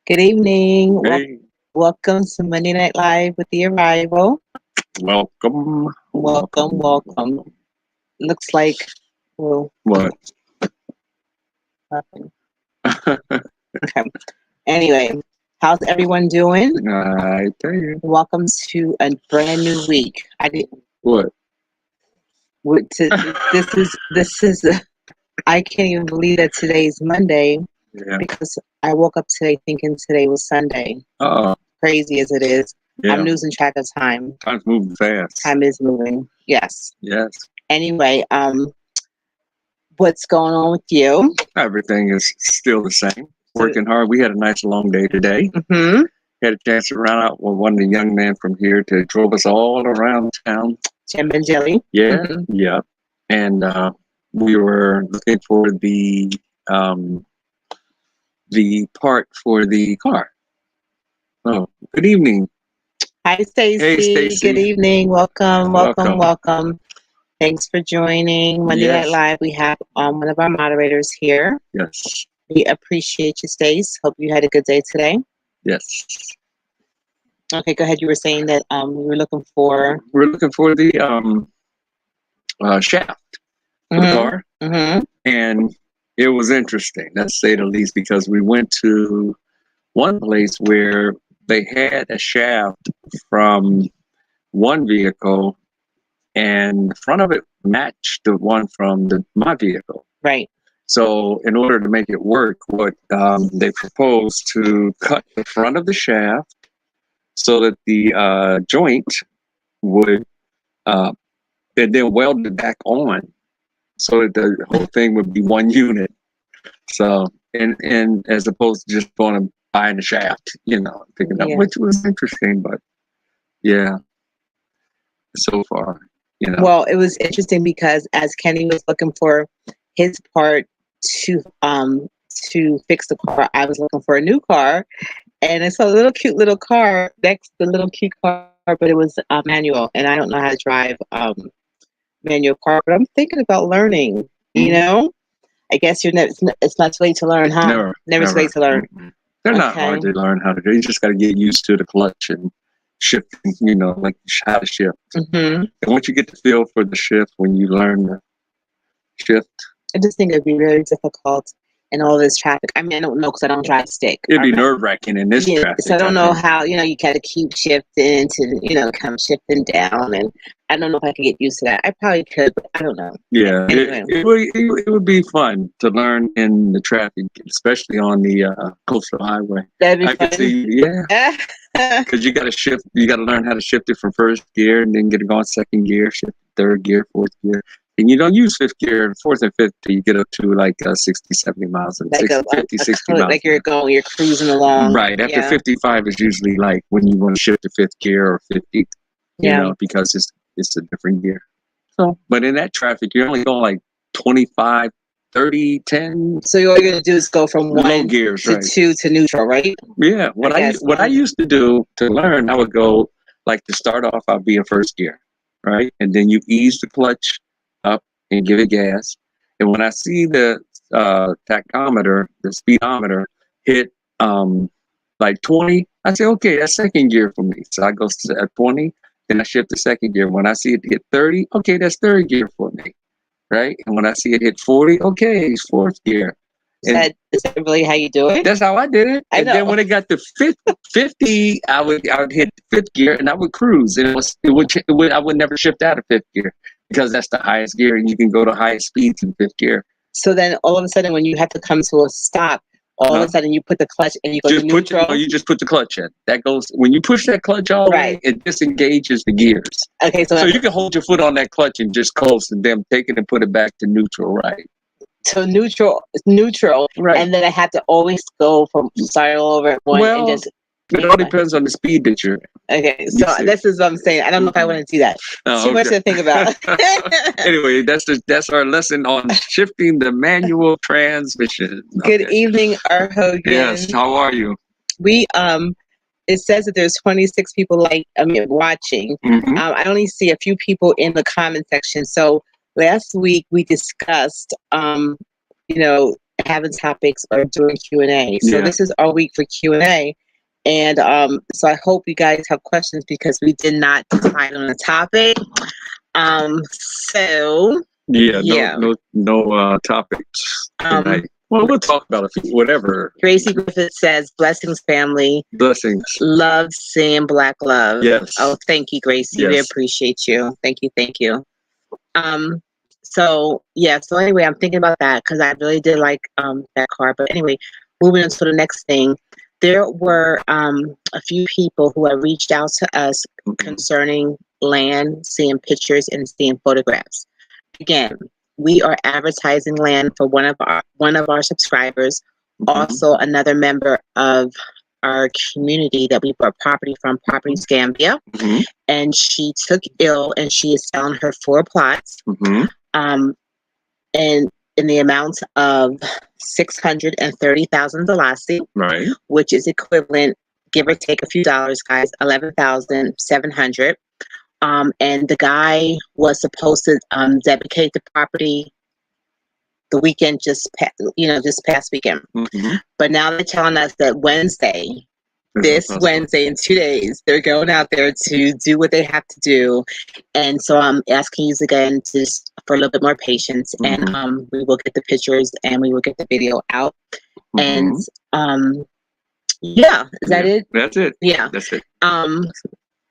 Good evening. Hey, Welcome to Monday Night Live with the Arrival. welcome, Welcome, welcome. Looks like, well, What? nothing. Okay. Anyway, how's everyone doing? I tell you. Welcome to a brand new week. I did. What? This is. I can't even believe that today's Monday Yeah. because I woke up today thinking today was Sunday. Uh-oh. Crazy as it is, I'm Yeah. losing track of time. Time's moving fast. Time is moving. Yes. Yes. Anyway, what's going on with you? Everything is still the same. So- Working hard. We had a nice long day today. Mm-hmm. Had a chance to run out with one of the young men from here to drove us all around town. Jim and Jelly. Yeah. Mhm. Yeah. And we were looking for part for the car. Oh, good evening. Hi, Stacy. Hey, Stacy. Good evening. Welcome, welcome, Welcome. welcome. Thanks for joining Monday Night Yes. Live. We have one of our moderators here. Yes. We appreciate you, Stace. Hope you had a good day today. Yes. Okay, go ahead. You were saying that we were looking for. We're looking for the shaft for the car, Mm-hmm. and it was interesting, let's say the least, because we went to one place where they had a shaft from one vehicle, and the front of it matched the one from my vehicle. Right. So, in order to make it work, what they proposed to cut the front of the shaft so that the joint would and then weld it back on so that the whole thing would be one unit. So, and as opposed to just going and buying the shaft, picking up, Yeah. which was interesting, but yeah, so far, Well, it was interesting because as Kenny was looking for his part to fix the car, I was looking for a new car, and I saw a little cute little car next to the little cute car, but it was manual, and I don't know how to drive manual car, but I'm thinking about learning. You Mhm. know, I guess it's not too late to learn, huh? Never too late to learn. Mm-mm. They're not hard to learn how to do. You just got to get used to the clutch and shifting, like how to shift. Mm-hmm. And once you get the feel for the shift, when you learn the shift, I just think it'd be really difficult in all this traffic. I mean, I don't know because I don't drive stick. it'd be nerve-wracking in this traffic. So I don't know how, you gotta keep shifting to, kind of shifting down. And I don't know if I could get used to that. I probably could, but I don't know. Yeah, Anyway. it would be fun to learn in the traffic, especially on the coastal highway. That'd be I fun. could see, yeah, because you got to shift. You got to learn how to shift it from first gear and then get it going second gear, shift third gear, fourth gear. And you don't use fifth gear, fourth and fifth, till you get up to like 60, 70 miles, and Like 50, 60 miles. like you're cruising along. Right. After Yeah. 55 is usually like when you want to shift to fifth gear or 50, Yeah. because it's a different gear. So, but in that traffic, you're only going like 25, 30, 10. So all you're gonna do is go from Low one gears, to right? two to neutral, right? Yeah. What I I used to do to learn, I would go like to start off, I'll be in first gear, right? And then you ease the clutch up and give it gas. And when I see the tachometer, the speedometer hit like 20, I say, okay, that's second gear for me. So I go at 20, then I shift to second gear. When I see it hit 30, okay, that's third gear for me, right? And when I see it hit 40, okay, it's fourth gear. Is that really how you do it? That's how I did it. I And know. then when it got to 50, I would hit fifth gear and I would cruise. And I would never shift out of fifth gear because that's the highest gear, and you can go to highest speeds in fifth gear. So then all of a sudden when you have to come to a stop, all of a sudden you put the clutch and you go to neutral. You just put the clutch in. That goes when you push that clutch all the way, it disengages the gears. Okay, so you can hold your foot on that clutch and just coast, and then take it and put it back to neutral, right? So neutral, right? And then I have to always go from start all over at one and just. It all depends on the speed that you're. Okay, so this is what I'm saying. I don't know if I want to do that. Too much to think about. Anyway, that's our lesson on shifting the manual transmission. Okay. Good evening, R. Hogan. Yes, how are you? We it says that there's 26 people watching. Mm-hmm. I only see a few people in the comment section. So last week we discussed having topics or doing Q&A. So Yeah. this is our week for Q&A. And so I hope you guys have questions because we did not decide on a topic. So Yeah. No topics tonight. Well, we'll talk about a few, whatever. Gracie Griffith says, "Blessings, family. Blessings. Love seeing Black love." Yes. Oh, thank you, Gracie. Yes. We appreciate you. Thank you. So yeah. So anyway, I'm thinking about that because I really did like that card. But anyway, moving on to the next thing. There were a few people who have reached out to us concerning land, seeing pictures, and seeing photographs. Again, we are advertising land for one of our subscribers, also another member of our community that we bought property from, Properties Gambia, and she took ill and she is selling her 4 plots, and in the amount of $630,000, right, which is equivalent, give or take a few dollars, guys, $11,700. And the guy was supposed to dedicate the property the weekend just past weekend. But now they're telling us that this Wednesday in 2 days, they're going out there to do what they have to do. And so I'm asking you again for a little bit more patience, and we will get the pictures and we will get the video out. And yeah, is that it? That's it. Yeah, that's it.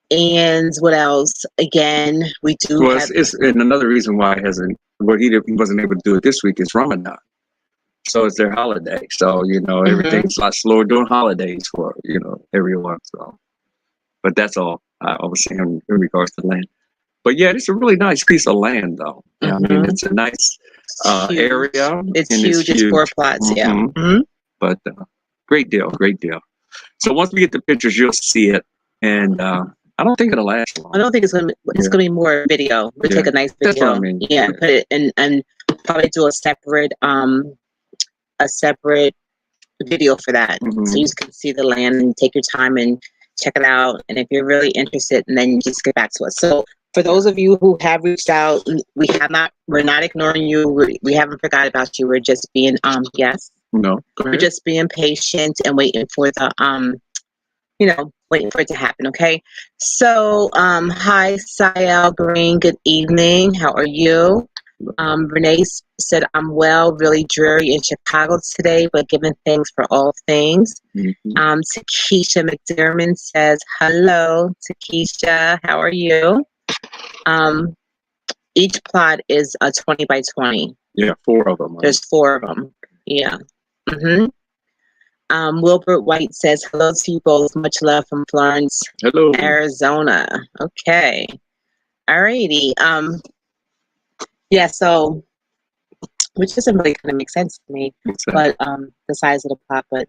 And what else? Again, we do. Well, and another reason why he wasn't able to do it this week is Ramadan. So it's their holiday. So, everything's a lot slower during holidays for, everyone. So, but that's all I was saying in regards to land. But yeah, it's a really nice piece of land, though. I mean, it's a nice area. It's huge. It's 4 plots. Yeah. But great deal. So once we get the pictures, you'll see it. And I don't think it'll last long. I don't think it's gonna be more video. We'll take a nice video. That's what I mean. Yeah, and put it and probably do a separate video for that, so you can see the land and take your time and check it out. And if you're really interested, and then just get back to us. So for those of you who have reached out, we're not ignoring you. We haven't forgot about you. We're just being we're just being patient and waiting for the waiting for it to happen. Okay. So hi Sayal Green, good evening, how are you? Renee said, I'm well, really dreary in Chicago today, but giving thanks for all things. Takesha McDermott says, hello, Takesha, how are you? Each plot is a 20 by 20. Yeah, 4 of them. There's 4 of them. Yeah. Wilbert White says, hello to you both. Much love from Florence, hello, Arizona. Okay. Alrighty. Yeah, so which doesn't really kind of make sense to me. But the size of the plot, but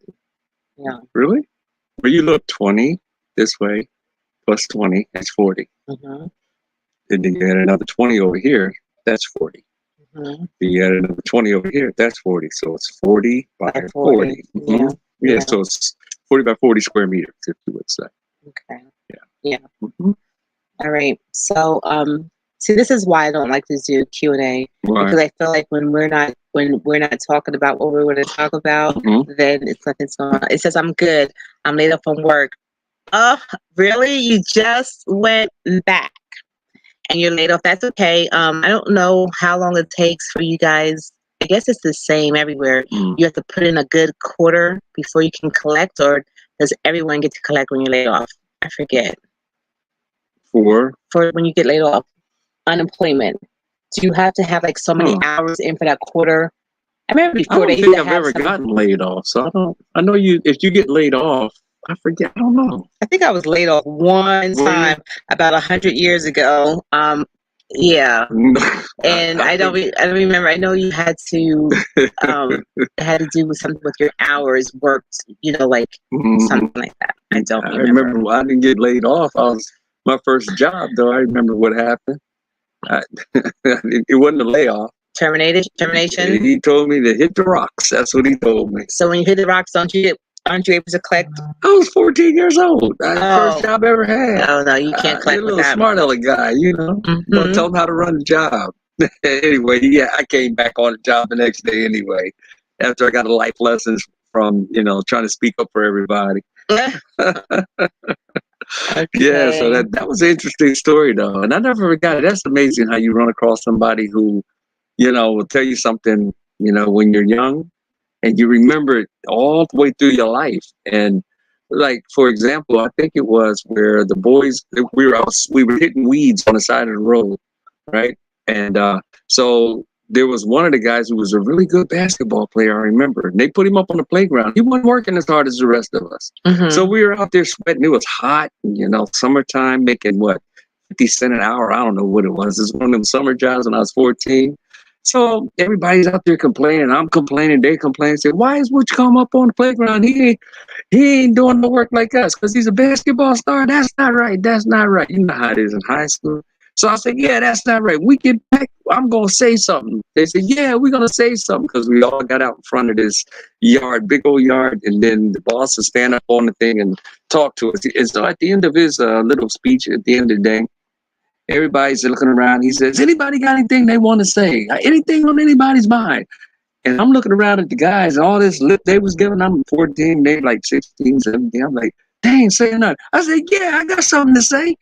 yeah. Really? Well, you look 20 this way plus 20, that's 40. And then you add another 20 over here, that's 40. Then you add another 20 over here, that's 40. So it's 40 by 40. Yeah, so it's 40 by 40 square meters, if you would say. Okay. Yeah. All right. So, see, this is why I don't like to do Q&A, because I feel like when we're not talking about what we're going to talk about, then it's nothing's going on. It says, I'm good. I'm laid up from work. Oh, really? You just went back and you're laid off? That's okay. I don't know how long it takes for you guys. I guess it's the same everywhere. You have to put in a good quarter before you can collect, or does everyone get to collect when you're laid off? I forget. For when you get laid off, unemployment. Do you have to have like so many hours in for that quarter? I remember before I don't think I've ever gotten laid off, so I know you. If you get laid off, I forget. I don't know. I think I was laid off one time about 100 years ago. Yeah, and I don't remember. I know you had to do with something with your hours worked. Like something like that. I don't remember. I didn't get laid off. My first job, though. I remember what happened. It wasn't a layoff. Termination. He told me to hit the rocks. That's what he told me. So when you hit the rocks, aren't you able to collect? I was 14 years old. That's the first job I ever had. Oh no, you can't collect. A little smart aleck guy, Don't tell him how to run the job. Anyway, I came back on the job the next day anyway. after I got a life lessons from, trying to speak up for everybody. Yeah, so Okay. that was an interesting story though. And I never forgot it. That's amazing how you run across somebody who, will tell you something, when you're young and you remember it all the way through your life. And like, for example, I think it was where the boys, we were hitting weeds on the side of the road, right? And so there was one of the guys who was a really good basketball player, I remember. And they put him up on the playground. He wasn't working as hard as the rest of us. So we were out there sweating. It was hot, summertime, making what, 50 cents an hour? I don't know what it was. It's one of them summer jobs when I was 14. So everybody's out there complaining. I'm complaining. They complain. Say, why is Butch come up on the playground? He ain't doing the work like us because he's a basketball star. That's not right. That's not right. You know how it is in high school. So I said, yeah, that's not right. We get back. I'm going to say something. They said, yeah, we're going to say something because we all got out in front of this yard, big old yard. And then the boss would stand up on the thing and talk to us. And so at the end of his little speech, at the end of the day, everybody's looking around. He says, anybody got anything they want to say? Anything on anybody's mind? And I'm looking around at the guys and all this lip they was giving. I'm 14, they like 16, 17. I'm like, dang, say nothing. I said, yeah, I got something to say.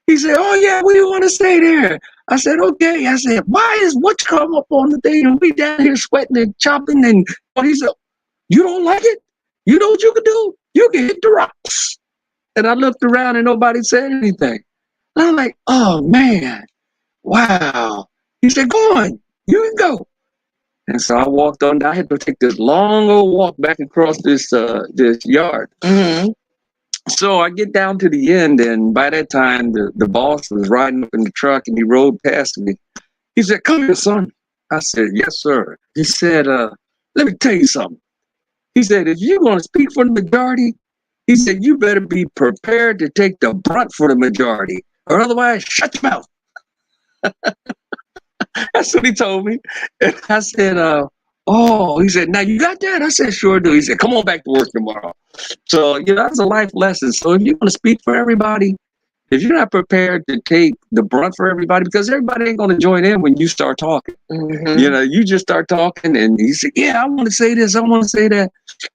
He said, oh, yeah, what do you want to say there? I said, okay. I said, why is what come up on the thing and we down here sweating and chopping? And he said, you don't like it? You know what you can do? You can hit the rocks. And I looked around and nobody said anything. And I'm like, oh, man, wow. He said, go on, you can go. And so I walked on. I had to take this long old walk back across this yard. So I get down to the end, and by that time, the boss was riding up in the truck, and he rode past me. He said, come here, son. I said, yes, sir. He said, let me tell you something. He said, if you're going to speak for the majority, he said, you better be prepared to take the brunt for the majority, or otherwise, shut your mouth. That's what he told me. And I said, oh, he said, now you got that? I said, sure do. He said, come on back to work tomorrow. So, that's a life lesson. So if you want to speak for everybody, if you're not prepared to take the brunt for everybody, because everybody ain't going to join in when you start talking. You just start talking and you say, yeah, I want to say this. I want to say that.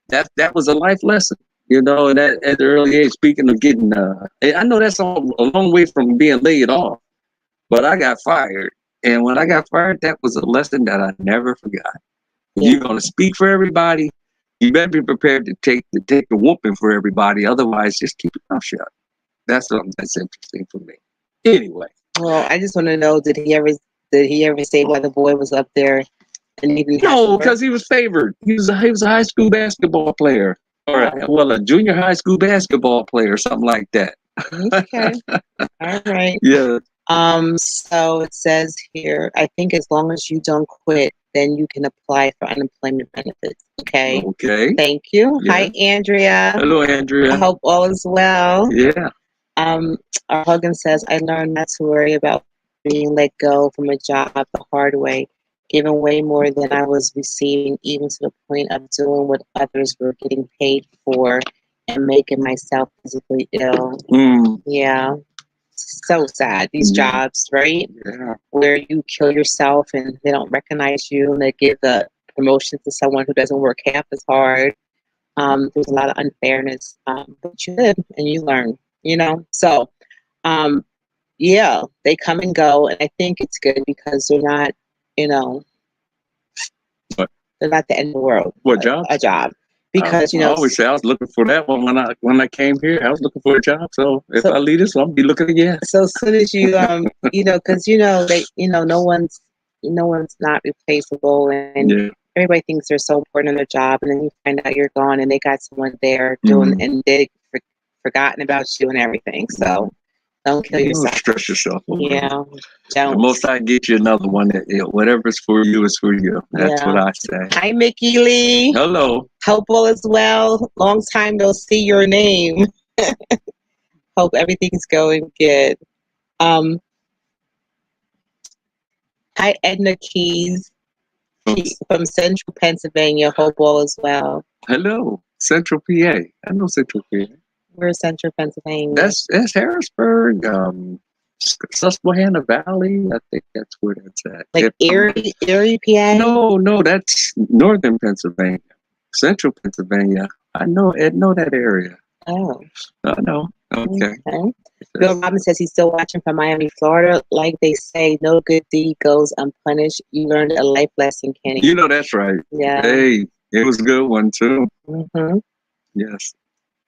That was a life lesson, and at the early age, speaking of getting, I know that's a long way from being laid off, but I got fired. And when I got fired, that was a lesson that I never forgot. If you're going to speak for everybody, you better be prepared to take the whooping for everybody. Otherwise, just keep your mouth shut. That's something that's interesting for me. Anyway. Well, I just want to know, did he ever say why the boy was up there? And no, because he was favored. He was a high school basketball player, or a junior high school basketball player, something like that. Okay. All right. Yeah. So it says here, I think as long as you don't quit, then you can apply for unemployment benefits. Okay. Okay. Thank you. Yeah. Hi, Andrea. Hello, Andrea. I hope all is well. Yeah. Our Hogan says, I learned not to worry about being let go from a job the hard way, giving way more than I was receiving, even to the point of doing what others were getting paid for and making myself physically ill. Yeah. So sad. These jobs, right? Yeah. Where you kill yourself and they don't recognize you and they give the promotion to someone who doesn't work half as hard. There's a lot of unfairness, but you live and you learn, So, yeah, they come and go, and I think it's good because they're not, what? They're not the end of the world. What job? A job. Because I always say I was looking for that one when I came here. I was looking for a job. So if I leave this one, I'll be looking again. So as soon as you because they no one's not replaceable, and everybody thinks they're so important in their job, and then you find out you're gone, and they got someone there doing and they've forgotten about you and everything. So don't kill yourself. Don't stress yourself. Yeah. Don't. The most I get you another one. Whatever's for you is for you. That's what I say. Hi, Mickey Lee. Hello. Hope all is well. Long time no see your name. Hope everything's going good. Hi, Edna Keys from Central Pennsylvania. Hope all is well. Hello, Central PA. I know Central PA. We're Central Pennsylvania. That's Harrisburg. Susquehanna Valley. I think that's where that's at. Like Erie, PA? No, that's northern Pennsylvania, central Pennsylvania. I know that area. Oh. I know. Okay. Bill Robin says he's still watching from Miami, Florida. Like they say, no good deed goes unpunished. You learned a life lesson, Kenny. You know that's right. Yeah. Hey, it was a good one too. Mm-hmm. Yes.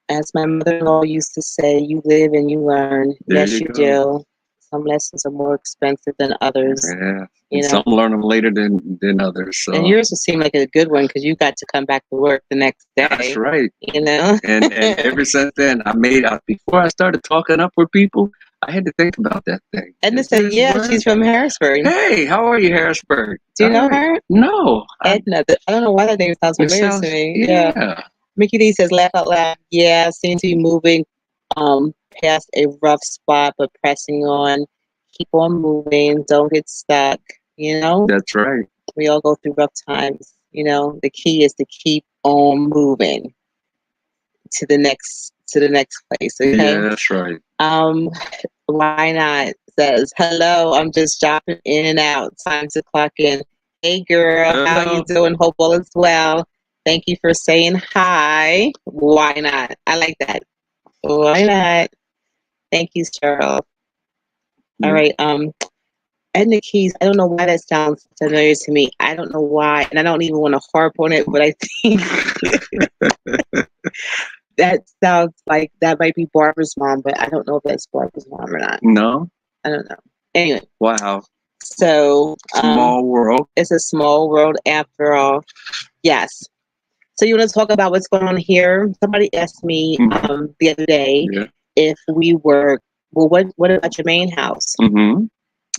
As my mother-in-law used to say, you live and you learn. There Yes, you you go. do. Some lessons are more expensive than others. Yeah. You know? Some learn them later than others. So. And yours would seem like a good one because you got to come back to work the next day. That's right. You know? and ever since then, before I started talking up with people, I had to think about that thing. Edna said, yeah, she's from Harrisburg. Hey, how are you, Harrisburg? Do you know her? No. Edna. I don't know why that name sounds familiar to me. Yeah. Mickey D says, laugh out loud. Yeah, seem to be moving past a rough spot, but pressing on. Keep on moving. Don't get stuck. You know? That's right. We all go through rough times. You know, the key is to keep on moving to the next place. Okay? Yeah, that's right. Why not? Says, hello, I'm just dropping in and out. Time to clock in. Hey girl, Hello. how you doing? Hope all is well. Thank you for saying hi. Why not? I like that. Why not? Thank you, Cheryl. Yeah. All right. Edna Keys, I don't know why that sounds familiar to me. I don't know why, and I don't even want to harp on it, but I think that sounds like that might be Barbara's mom, but I don't know if that's Barbara's mom or not. No. I don't know. Anyway. Wow. So small world. It's a small world after all. Yes. So you want to talk about what's going on here? Somebody asked me the other day if we were what about your main house? Mm-hmm.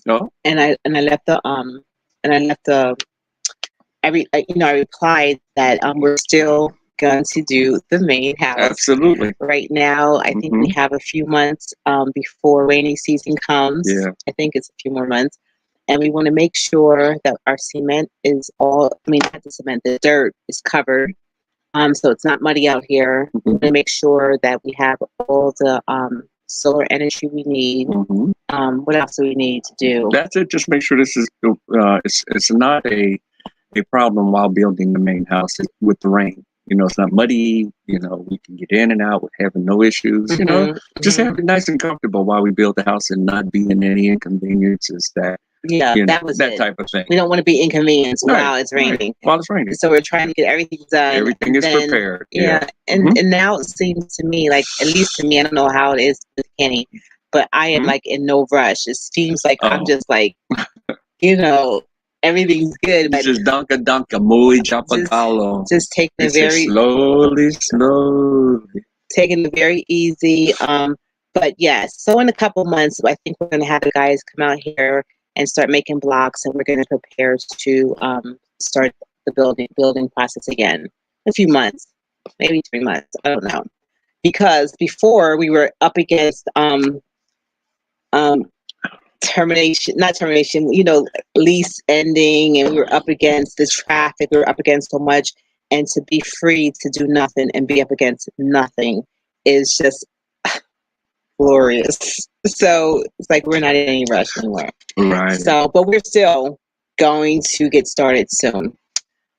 Oh. And I left the I replied that we're still going to do the main house. Absolutely. Right now, I think we have a few months before rainy season comes. Yeah. I think it's a few more months. And we want to make sure that our cement is not the cement, the dirt is covered. So it's not muddy out here. We want to make sure that we have all the solar energy we need. What else do we need to do? That's it. Just make sure this is it's not a problem while building the main house with the rain. You know, it's not muddy. You know, we can get in and out with having no issues. You know, just have it nice and comfortable while we build the house and not be in any inconveniences that. Yeah, that was that type of thing. We don't want to be inconvenienced while it's raining. While it's raining. So we're trying to get everything done. Everything is prepared. Yeah. And now it seems to me, like, at least to me, I don't know how it is with Kenny, but I am like in no rush. It seems like I'm just like, everything's good. But just dunka, muy chapacalo. Just taking it very slowly. Taking it very easy. But yes, so in a couple months, I think we're going to have the guys come out here and start making blocks, and we're going to prepare to start the building process again. A few months, maybe 3 months. I don't know, because before we were up against termination. Lease ending, and we were up against the traffic. We were up against so much, and to be free to do nothing and be up against nothing is just glorious. So it's like we're not in any rush anymore. Right. So, but we're still going to get started soon.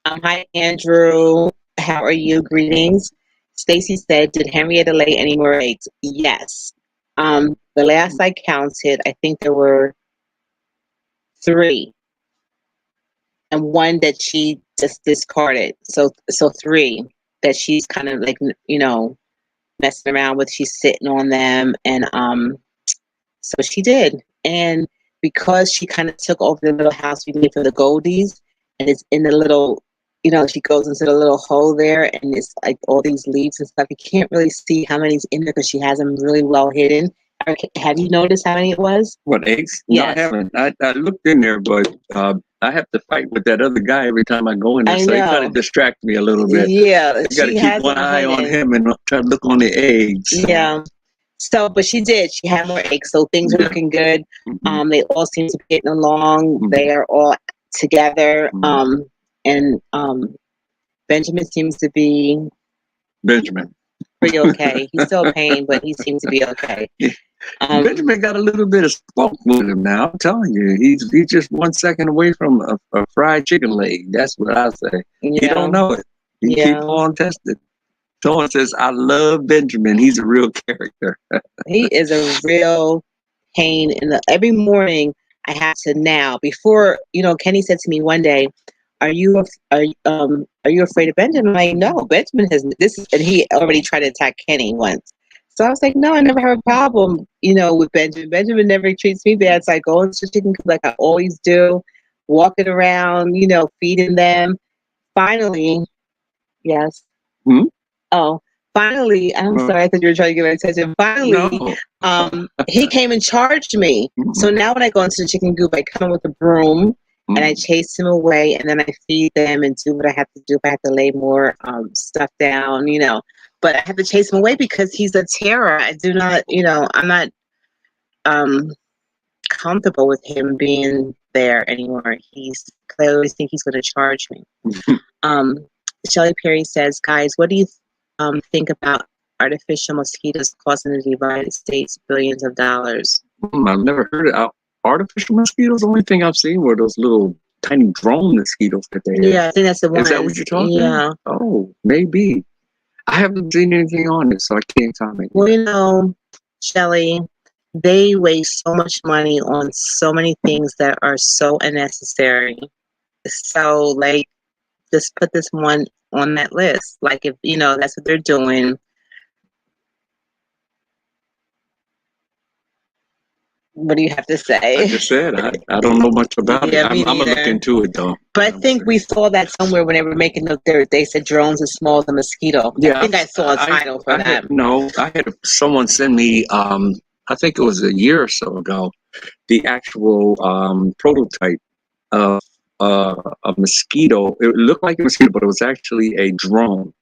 Hi, Andrew. How are you? Greetings. Stacy said, did Henrietta lay any more eggs? Yes. The last I counted, I think there were 3. And 1 that she just discarded. So 3 that she's kind of like, messing around with. She's sitting on them, and so she did. And because she kind of took over the little house we made for the Goldies, and it's in the little, she goes into the little hole there, and it's like all these leaves and stuff. You can't really see how many's in there because she has them really well hidden. Have you noticed how many it was? What, eggs? Yes. No, I haven't. I looked in there, but I have to fight with that other guy every time I go in there, so it kind of distracts me a little bit. Yeah, I got to keep one eye on him and try to look on the eggs. Yeah. So, but she did. She had more eggs, so things are looking good. They all seem to be getting along. They are all together. And Benjamin seems to be Benjamin. pretty okay. He's still in pain, but he seems to be okay. Benjamin got a little bit of spunk with him now. I'm telling you, he's just 1 second away from a fried chicken leg. That's what I say. Yeah. He don't know it. He keep on testing. Someone says, "I love Benjamin. He's a real character." He is a real pain every morning. I have to now before Kenny said to me one day, are you afraid of Benjamin? I'm like, no, Benjamin has this, and he already tried to attack Kenny once. So I was like, no, I never have a problem, with Benjamin. Benjamin never treats me bad. So I go into the chicken coop like I always do, walking around, feeding them. Finally, yes. Oh, finally, I'm sorry, I thought you were trying to get my attention. Finally, he came and charged me. So now when I go into the chicken coop, I come with a broom and I chase him away, and then I feed them and do what I have to do. If I have to lay more stuff down, but I have to chase him away because he's a terror. I do not, I'm not comfortable with him being there anymore. I always think he's going to charge me. Shelley Perry says, guys, what do you think about artificial mosquitoes costing the United States billions of dollars? I've never heard of artificial mosquitoes. The only thing I've seen were those little tiny drone mosquitoes that they have. Yeah, I think that's the one. Is that what you're talking about? Yeah. Oh, maybe. I haven't seen anything on it, so I can't comment. Well, Shelley, they waste so much money on so many things that are so unnecessary. So, like, just put this one on that list. Like, if that's what they're doing. What do you have to say? I just said I don't know much about it. I'm gonna look into it though. But I think we saw that somewhere when they were making they said drones as small as a mosquito. Yeah, I think I saw a title for that. I had someone send me. I think it was a year or so ago, the actual prototype of a mosquito. It looked like a mosquito, but it was actually a drone.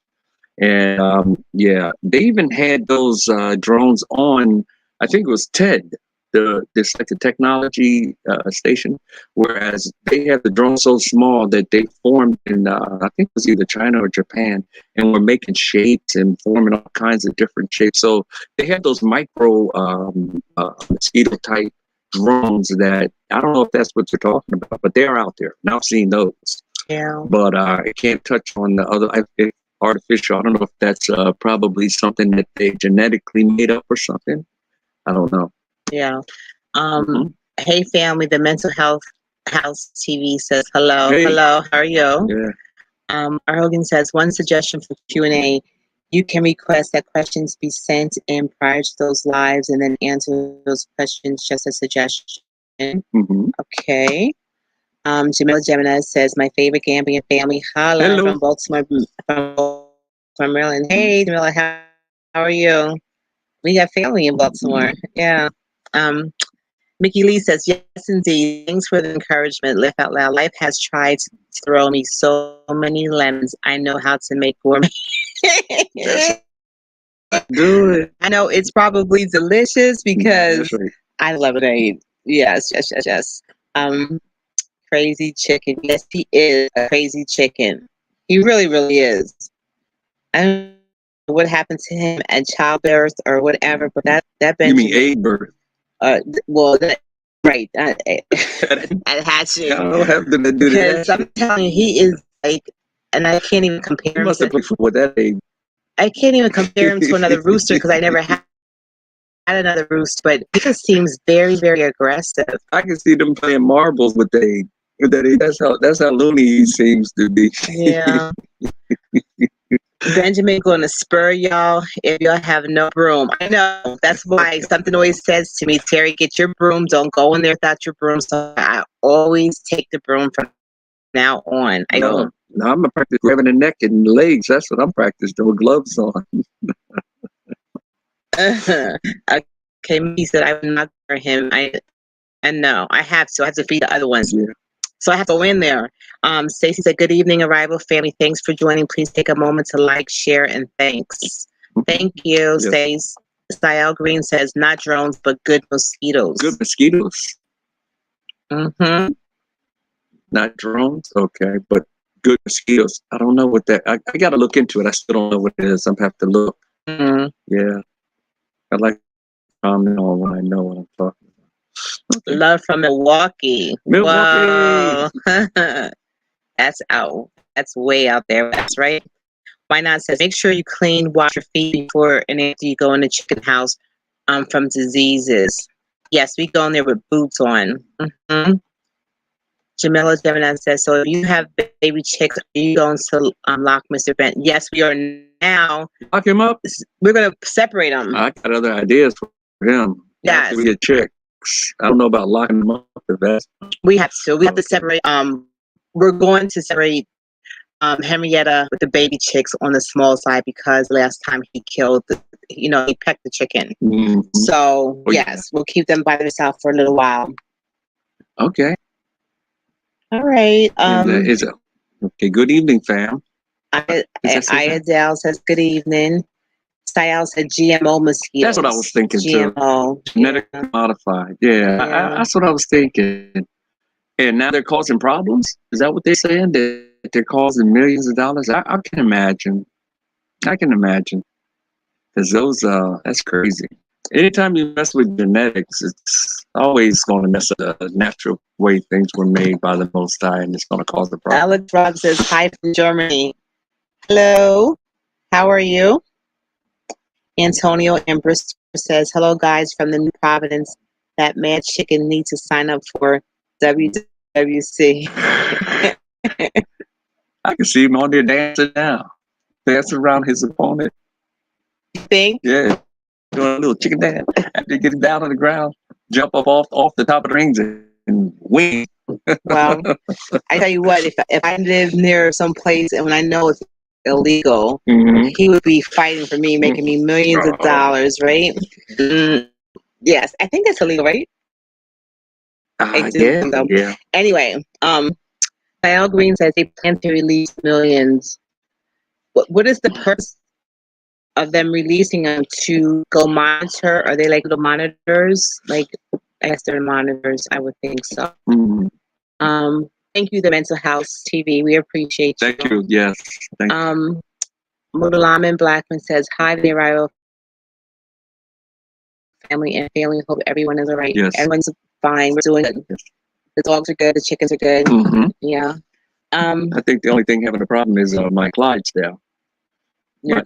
And yeah, they even had those drones on. I think it was TED, this like the technology station. Whereas they had the drone so small that they formed in I think it was either China or Japan, and were making shapes and forming all kinds of different shapes. So they had those micro mosquito type drones that I don't know if that's what you're talking about, but they're out there. Now I've seen those. Yeah. But I can't touch on the other. Artificial. I don't know if that's probably something that they genetically made up or something. I don't know. Yeah. Hey family, the Mental Health House TV says hello. Hey. Hello, how are you? Yeah. Hogan says one suggestion for Q&A. You can request that questions be sent in prior to those lives and then answer those questions just a suggestion. Okay. Jamila Gemini says, my favorite Gambian family. Holla from Baltimore, from Maryland. Hey, Jamila, how are you? We got family in Baltimore. Yeah. Mickey Lee says, yes, indeed. Thanks for the encouragement. Laugh out loud. Life has tried to throw me so many lemons. I know how to make gourmet. Good. I know it's probably delicious because I love lemonade. Yes. Crazy chicken. Yes, he is a crazy chicken. He really, really is. I don't know what happened to him at childbirth or whatever, but that Benjamin, you mean egg birth? Well, right. At hatching. I don't know what happened to do that. Because I'm telling you, he is like, and I can't even compare him. He must have played football with that egg. I can't even compare him to another rooster because I never had another rooster, but he just seems very, very aggressive. I can see them playing marbles with the egg. That's how loony he seems to be. Yeah. Benjamin gonna spur y'all if y'all have no broom. I know. That's why something always says to me, Terry, get your broom. Don't go in there without your broom. So I always take the broom from now on. No, I'm gonna practice grabbing the neck and the legs. That's what I'm practicing with gloves on. Okay, he said I would not for him. I know I have to. I have to feed the other ones. Yeah. So I have to go in there. Stacy said, good evening, Arrival family. Thanks for joining. Please take a moment to like, share, and thanks. Thank you, yes. Stace. Stael Green says, not drones, but good mosquitoes. Good mosquitoes. Not drones? Okay, but good mosquitoes. I don't know what that, I got to look into it. I still don't know what it is. I'm going to have to look. Mm. Yeah, I like to comment on when I know what I'm talking about. Okay. Love from Milwaukee. Milwaukee. Whoa. That's out. That's way out there. That's right. Why not says make sure you clean, wash your feet before and after you go in the chicken house from diseases. Yes, we go in there with boots on. Mm-hmm. Jamila Gemini says, so if you have baby chicks, are you going to lock Mr. Bent? Yes, we are now. Lock him up. We're going to separate them. I got other ideas for him. Yes. After we get chicks. I don't know about locking them up. We have to. We have to separate. We're going to separate Henrietta with the baby chicks on the small side because last time he killed, he pecked the chicken. Mm-hmm. So yes, we'll keep them by themselves for a little while. Okay. All right. Okay. Good evening, fam. Ayadale says good evening. Sayal said GMO mosquitoes. That's what I was thinking GMO, too. Genetically modified. Yeah. That's what I was thinking. And now they're causing problems? Is that what they're saying? That they're causing millions of dollars? I can imagine. Because that's crazy. Anytime you mess with genetics, it's always going to mess up the natural way things were made by the Most High, and it's going to cause a problem. Alex Rob says, hi from Germany. Hello. How are you? Antonio Ambrose says, hello, guys from the New Providence. That mad chicken needs to sign up for WWC. I can see him on there dancing now. Dancing around his opponent. You think? Yeah. Doing a little chicken dance. After he gets down on the ground, jump up off the top of the rings and win. Well, I tell you what, if I live near some place and when I know it's illegal, he would be fighting for me, making me millions of dollars, right? Yes, I think that's illegal, right? Yeah. Anyway, Dial Green says they plan to release millions. What is the purpose of them releasing them? To go monitor? Are they like little monitors? Like, I guess they're monitors. I would think so. Thank you, the Mental House TV. We appreciate you. Thank you. Yes. Thank you. Mudalaman Blackman says, hi there, Rio family and family. Hope everyone is all right. Yes. Everyone's fine. We're doing good. Yes. The dogs are good. The chickens are good. Yeah. I think the only thing having a problem is my Clydesdale. Your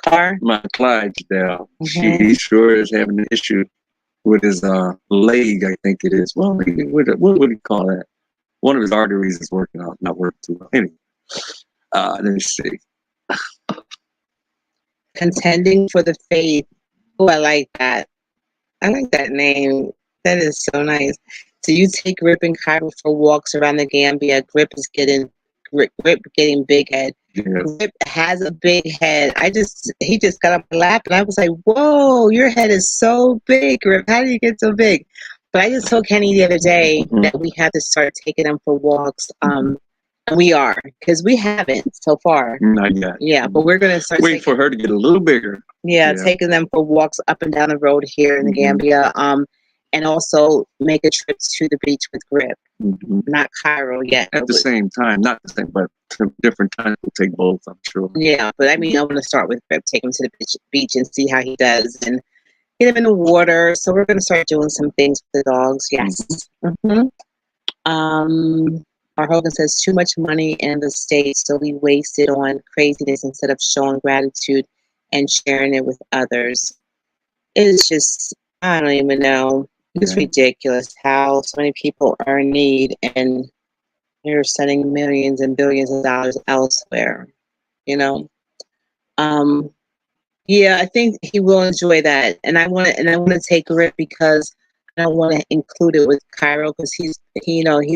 car. My Clydesdale. He sure is having an issue with his leg. I think it is. Well, what would he call that? One of his arteries is not working too well. Anyway, let me see. Contending for the faith. Oh, I like that. I like that name. That is so nice. Do you take Grip and Cairo for walks around the Gambia? Grip getting big head. Yes. Grip has a big head. He just got up my lap and I was like, whoa, your head is so big, Grip. How do you get so big? But I just told Kenny the other day that we have to start taking him for walks. And we are, because we haven't so far. Not yet. Yeah, but we're gonna start wait for her to get a little bigger. Yeah, taking them for walks up and down the road here in the Gambia. And also make a trip to the beach with Grip. Not Cairo yet. At the same time, not the same, but different times we'll take both, I'm sure. Yeah, but I mean, I'm going to start with Grip, take him to the beach and see how he does, and get him in the water. So we're going to start doing some things with the dogs. Yes. Our Hogan says too much money in the States, so we waste it on craziness instead of showing gratitude and sharing it with others. It's just, I don't even know. It's ridiculous how so many people are in need and you're sending millions and billions of dollars elsewhere, Yeah, I think he will enjoy that. And I want to take Grip because I don't want to include it with Cairo because he's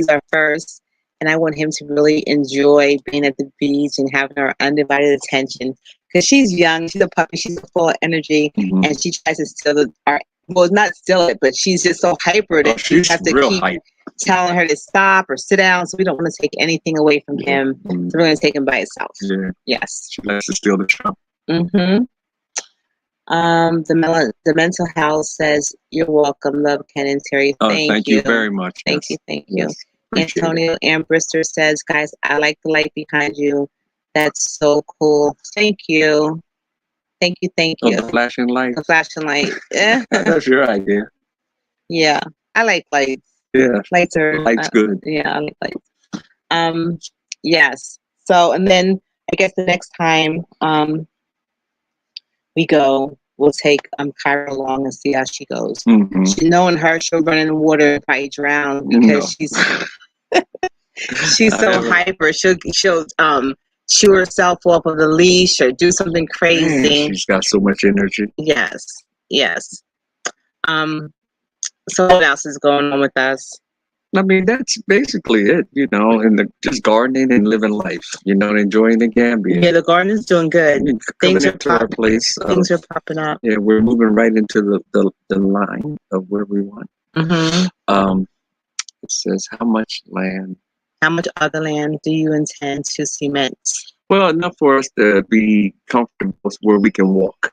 our first. And I want him to really enjoy being at the beach and having our undivided attention. Because she's young, she's a puppy, she's full of energy, and she tries to steal not steal it, but she's just so hyper that you have to keep telling her to stop or sit down. So we don't want to take anything away from him. So we're going to take him by himself. Yeah. Yes. She likes to steal the show. The mental health says, you're welcome. Love, Ken and Terry. Thank you very much. Thank you. Yes. Antonio Ambrister says, guys, I like the light behind you. That's so cool. Thank you. Thank you. Oh, the flashing light. The flashing light. Yeah. That's your idea. Yeah. I like lights. Yeah. Lights are good. Yeah, I like lights. Yes. So, and then I guess the next time we go, we'll take Kyra along and see how she goes. Knowing her, she'll run in the water and probably drown because she's so hyper. She'll chew herself off of the leash or do something crazy. Man, she's got so much energy. Yes. So what else is going on with us? I mean, that's basically it, and just gardening and living life, enjoying the Gambian. Yeah, the garden is doing good. Things are into our place. Things are popping up. Yeah, we're moving right into the line of where we want. It says, how much other land do you intend to cement? Well, enough for us to be comfortable where we can walk.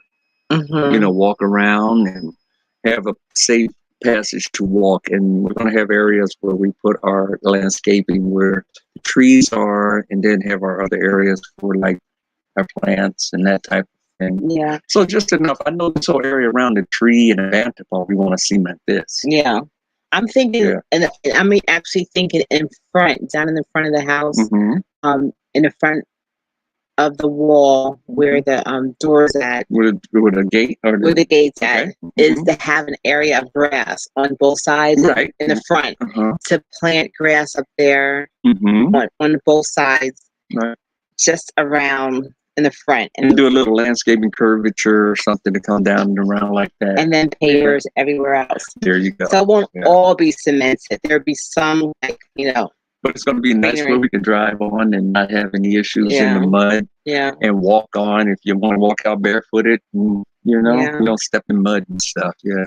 Walk around and have a safe passage to walk, and we're going to have areas where we put our landscaping where the trees are, and then have our other areas for like our plants and that type of thing. Yeah. So just enough. I know this whole area around the tree and the basketball, we want to cement this. Yeah. I'm thinking, and I mean, actually thinking down in the front of the house, in the front of the wall where the doors at, where the gate or where the gates at, is to have an area of grass on both sides, right in the front, to plant grass up there on both sides, just around in the front, and do a little landscaping curvature or something to come down and around like that, and then pavers everywhere else. There you go. So it won't all be cemented. There'll be some, but it's going to be nice where we can drive on and not have any issues in the mud. Yeah. And walk on if you want to walk out barefooted. And, you don't step in mud and stuff. Yeah.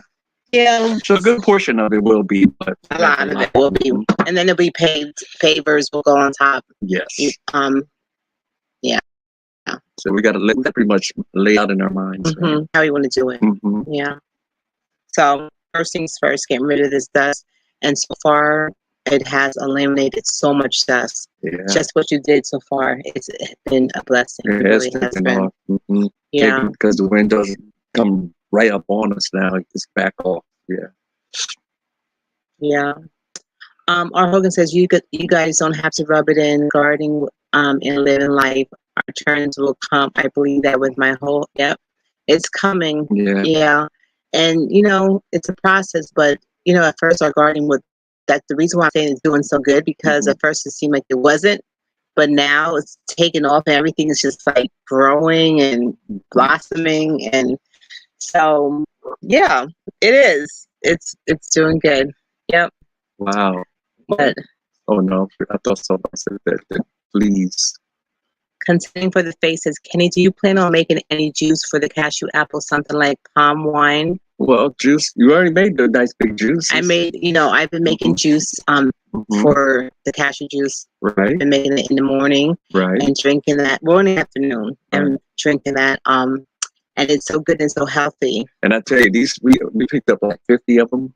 Yeah. So a good portion of it will be, but a lot of it will be, and then it'll be paved. Pavers will go on top. Yes. Yeah. So we got to pretty much lay out in our minds how we want to do it. Yeah. So first things first, getting rid of this dust, and so far, it has eliminated so much dust. Yeah. Just what you did so far, it's been a blessing. It really has been. Yeah. Because the wind doesn't come right up on us now. It's back off. Yeah. Yeah. R. Hogan says, you guys don't have to rub it in. Gardening and living life. Our turns will come. I believe that with my whole, it's coming. Yeah. Yeah. And, it's a process, but, at first our gardening that's the reason why I'm saying it's doing so good, because at first it seemed like it wasn't, but now it's taking off and everything is just like growing and blossoming. And so, yeah, it is. It's doing good. Yep. Wow. But, oh no, I thought someone said that. Please. Continuing for the faces, Kenny, do you plan on making any juice for the cashew apple, something like palm wine? Well, juice, you already made the nice big juice. I made, I've been making juice for the cashew juice. Right. I've been making it in the morning. Right. And drinking that, in the afternoon, and drinking that. And it's so good and so healthy. And I tell you, we picked up like 50 of them.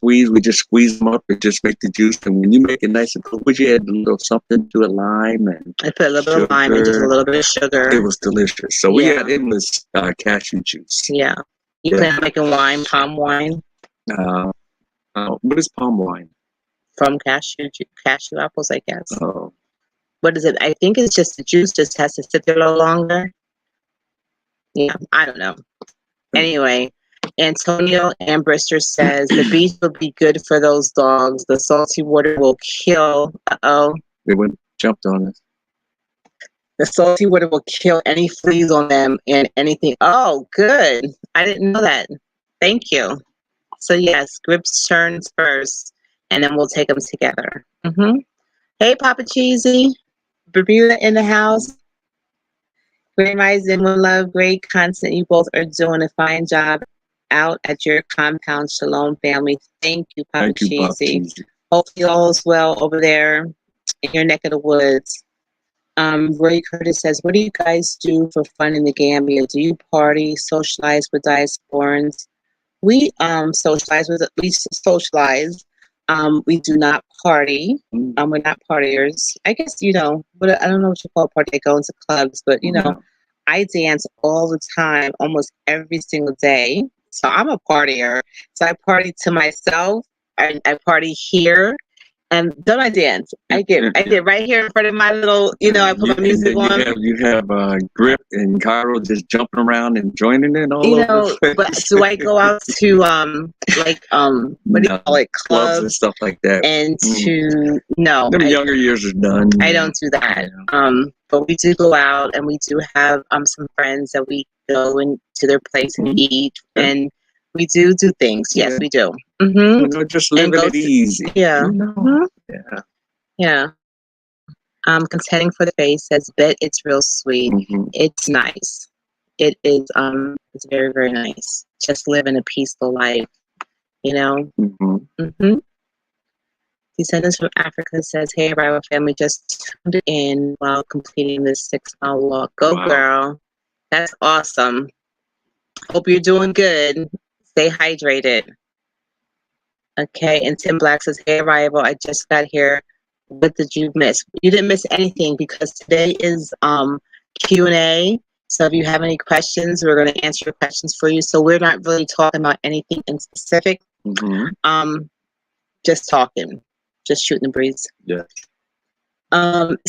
We just squeeze them up and just make the juice. And when you make it nice and cool, would you add a little something to it, lime and I put a little bit of lime and just a little bit of sugar. It was delicious. So it was cashew juice. Yeah. You plan on making wine, palm wine? What is palm wine? From cashew apples, I guess. Oh. What is it? I think it's just the juice just has to sit there a little longer. Yeah, I don't know. Anyway. Antonio Ambrister says the beach will be good for those dogs. The salty water will kill. They jumped on us. The salty water will kill any fleas on them and anything. Oh, good. I didn't know that. Thank you. So yes, Grips turns first, and then we'll take them together. Hey, Papa Cheesy, Bermuda in the house. Great Rising, one love, great content. You both are doing a fine job out at your compound. Shalom, family. Thank you, Papa Cheesy. Hopefully all is well over there in your neck of the woods. Roy Curtis says, what do you guys do for fun in the Gambia? Do you party, socialize with diasporans? We socialize. We do not party. We're not partiers. I guess, but I don't know what you call a party. I go into clubs, but I dance all the time, almost every single day. So I'm a partier. So I party to myself. I party here. And don't I dance? I get right here in front of my little, I put my music on. You have Grip and Cairo just jumping around and joining in all over the place. But do I go out to what do you call it, clubs and stuff like that? And no, them younger years are done. I don't do that. But we do go out, and we do have some friends that we go into their place and eat, and we do things. Yes, we do. Just living it easy. Yeah. Yeah. Yeah. Contending for the face says, bet it's real sweet. It's nice. It is, it's very, very nice. Just living a peaceful life, Descendants from Africa says, hey, Arrival family, just tuned in while completing this 6-mile walk. Go, girl. That's awesome. Hope you're doing good. Stay hydrated. Okay, and Tim Black says, hey, Arrival, I just got here. What did you miss? You didn't miss anything because today is Q&A. So if you have any questions, we're going to answer your questions for you. So we're not really talking about anything in specific. Just talking. Just shooting the breeze. Yeah.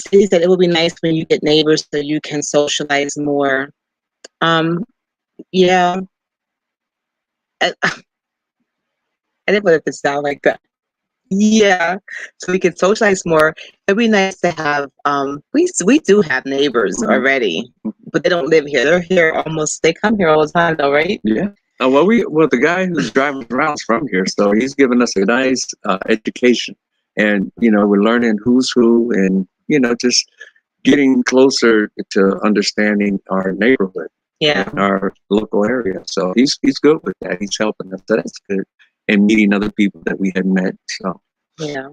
He said it would be nice when you get neighbors so you can socialize more. Yeah. I didn't put it sound like that. Yeah. So we can socialize more. It'd be nice to have we do have neighbors already, but they don't live here. They're here they come here all the time though, right? Yeah. Well, the guy who's driving around is from here, so he's giving us a nice education. And, we're learning who's who and, just getting closer to understanding our neighborhood, our local area. So he's good with that. He's helping us. So that's good. And meeting other people that we had met. So, yeah.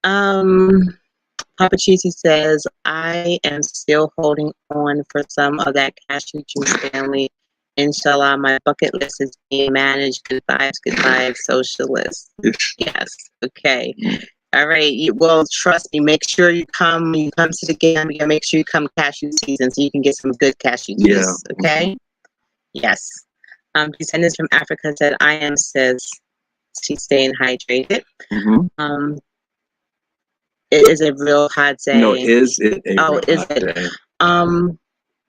Papa Cheesy says, I am still holding on for some of that cashew juice family. Inshallah, my bucket list is being managed. Good vibes, socialist. Yes. Okay. All right. Well, trust me. Make sure you come. When you come to the Gambia, make sure you come cashew season so you can get some good cashew juice. Okay. Yes. Descendants from Africa said, I am sis. She's staying hydrated. It is a real hot day. No, is it a real hot day?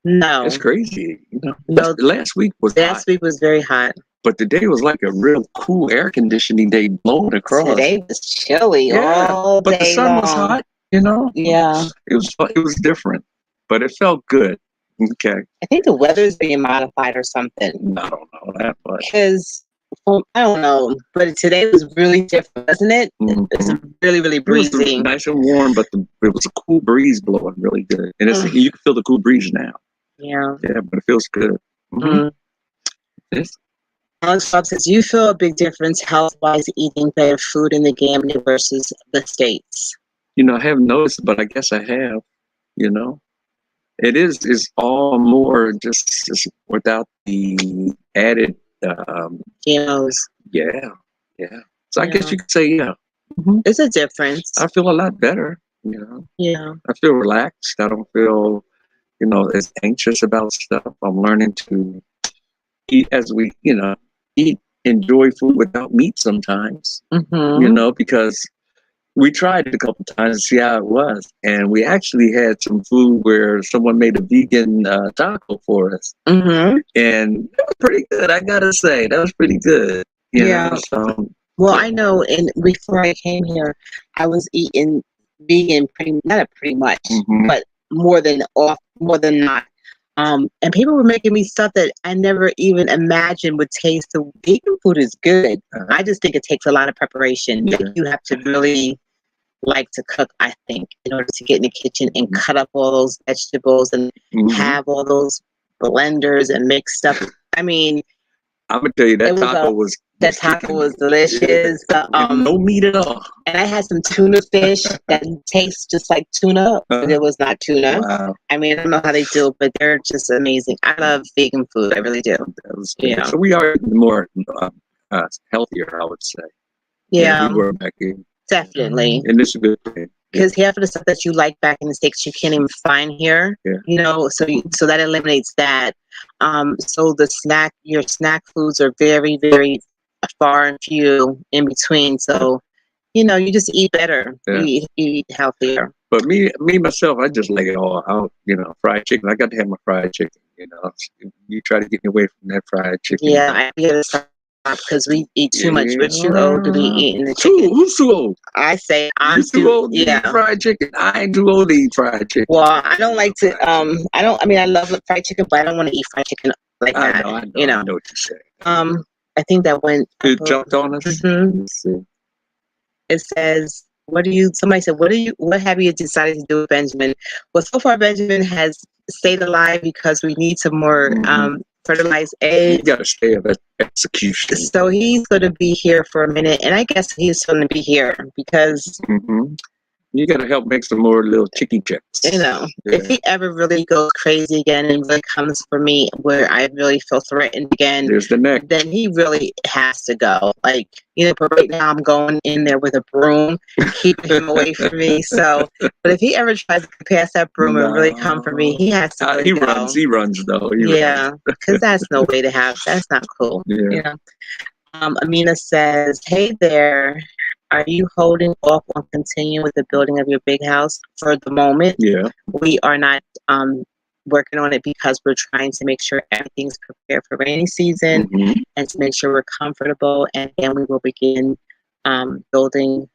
No. It's crazy. No, last week was hot. Last week was very hot. But today was like a real cool air conditioning day blowing across. Today was chilly all day but the sun was hot, Yeah. It was different, but it felt good. Okay. I think the weather's being modified or something. I don't know that, but because I don't know, but today was really different, wasn't it? It's really, really breezy. It was nice and warm, but it was a cool breeze blowing really good, and you can feel the cool breeze now. Yeah, but it feels good. Yes. Alex Bob says, you feel a big difference health-wise eating better food in the Gambia versus the States? I haven't noticed, but I guess I have. It is all more just without the added GMOs. Yeah. So I guess you could say, It's a difference. I feel a lot better. Yeah. I feel relaxed. I don't feel, as anxious about stuff. I'm learning to eat enjoy food without meat sometimes. Because we tried it a couple times to see how it was, and we actually had some food where someone made a vegan taco for us, and it was pretty good. I gotta say, that was pretty good. Well, I know, and before I came here, I was eating vegan pretty much, but more than not. And people were making me stuff that I never even imagined would taste. So vegan food is good. I just think it takes a lot of preparation. You have to really like to cook, I think, in order to get in the kitchen and cut up all those vegetables and have all those blenders and mix stuff. I mean, I'm gonna tell you that taco was delicious. No meat at all. And I had some tuna fish that tastes just like tuna, but it was not tuna. Wow. I mean, I don't know how they do it, but they're just amazing. I love vegan food. I really do. So we are more healthier, I would say. Yeah. We were back in. Definitely. And it's a good thing. because half of the stuff that you like back in the States you can't even find here. Yeah. So that eliminates that. So your snack foods are very, very far and few in between. So you just eat better. Yeah. You eat healthier. But me myself, I just like it all out. Fried chicken. I got to have my fried chicken. You try to get me away from that fried chicken. Yeah, I gotta stop because we eat too much. We're too old to be eating the chicken. Who's too old? I say I'm too old to eat fried chicken. I ain't too old to eat fried chicken. Well, I don't like to. I love fried chicken, but I don't want to eat fried chicken like that. I know what you're saying. I think that when it jumped on us. Mm-hmm. Let's see. It says, somebody said, what have you decided to do with Benjamin? Well, so far Benjamin has stayed alive because we need some more fertilized eggs. You got to stay at execution. So he's going to be here for a minute, and I guess he's going to be here because you got to help make some more little chicky chicks. If he ever really goes crazy again and really comes for me where I really feel threatened again, there's the neck. Then he really has to go. But right now I'm going in there with a broom, keeping him away from me. So, but if he ever tries to pass that broom and really come for me, he has to go. He runs though. Because that's no way to have. That's not cool. Yeah. Amina says, "Hey there. Are you holding off on continuing with the building of your big house for the moment?" Yeah. We are not working on it because we're trying to make sure everything's prepared for rainy season and to make sure we're comfortable. And then we will begin building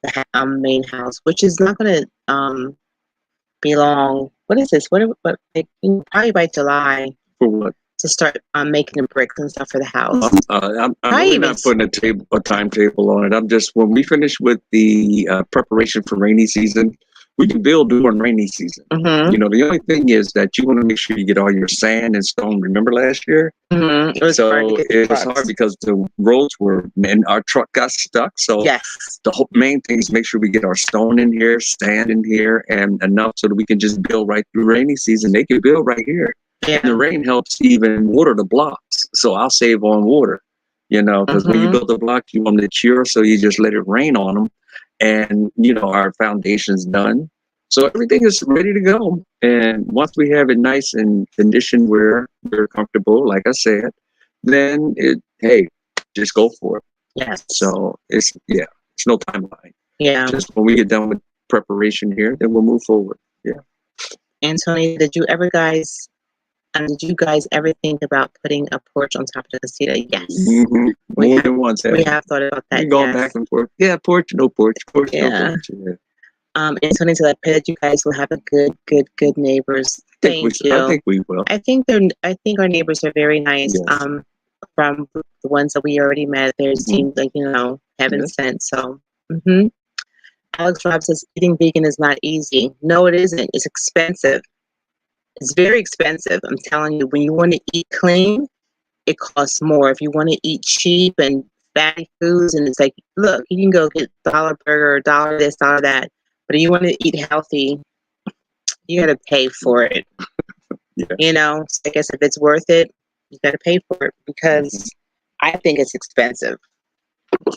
the main house, which is not going to be long. What is this? Probably by July. For what? To start making the bricks and stuff for the house. I'm really not putting a timetable on it. I'm just, when we finish with the preparation for rainy season, we can build during rainy season. The only thing is that you want to make sure you get all your sand and stone. Remember last year? It was hard because the roads and our truck got stuck. So the whole main thing is make sure we get our stone in here, sand in here, and enough so that we can just build right through rainy season. They can build right here. Yeah. And the rain helps even water the blocks. So I'll save on water, because when you build the blocks, you want them to cure. So you just let it rain on them. And, our foundation's done. So everything is ready to go. And once we have it nice and conditioned where we're comfortable, like I said, then just go for it. Yes. So it's no timeline. Yeah. Just when we get done with preparation here, then we'll move forward. Yeah. Anthony, did you guys ever think about putting a porch on top of the casita? Yes. More than once. We have thought about that. We're going back and forth. Yeah, porch, no porch. Porch, no porch. Yeah. Anthony said, I pray that you guys will have a good neighbors. Thank you. I think we will. I think our neighbors are very nice. Yes. From the ones that we already met, they seem like, heaven sent. So, Alex Robb says, eating vegan is not easy. No, it isn't. It's expensive. It's very expensive. I'm telling you, when you want to eat clean, it costs more. If you want to eat cheap and fatty foods, and it's like, look, you can go get $1 burger, $1 this, $1 that. But if you want to eat healthy, you got to pay for it. So I guess if it's worth it, you got to pay for it because I think it's expensive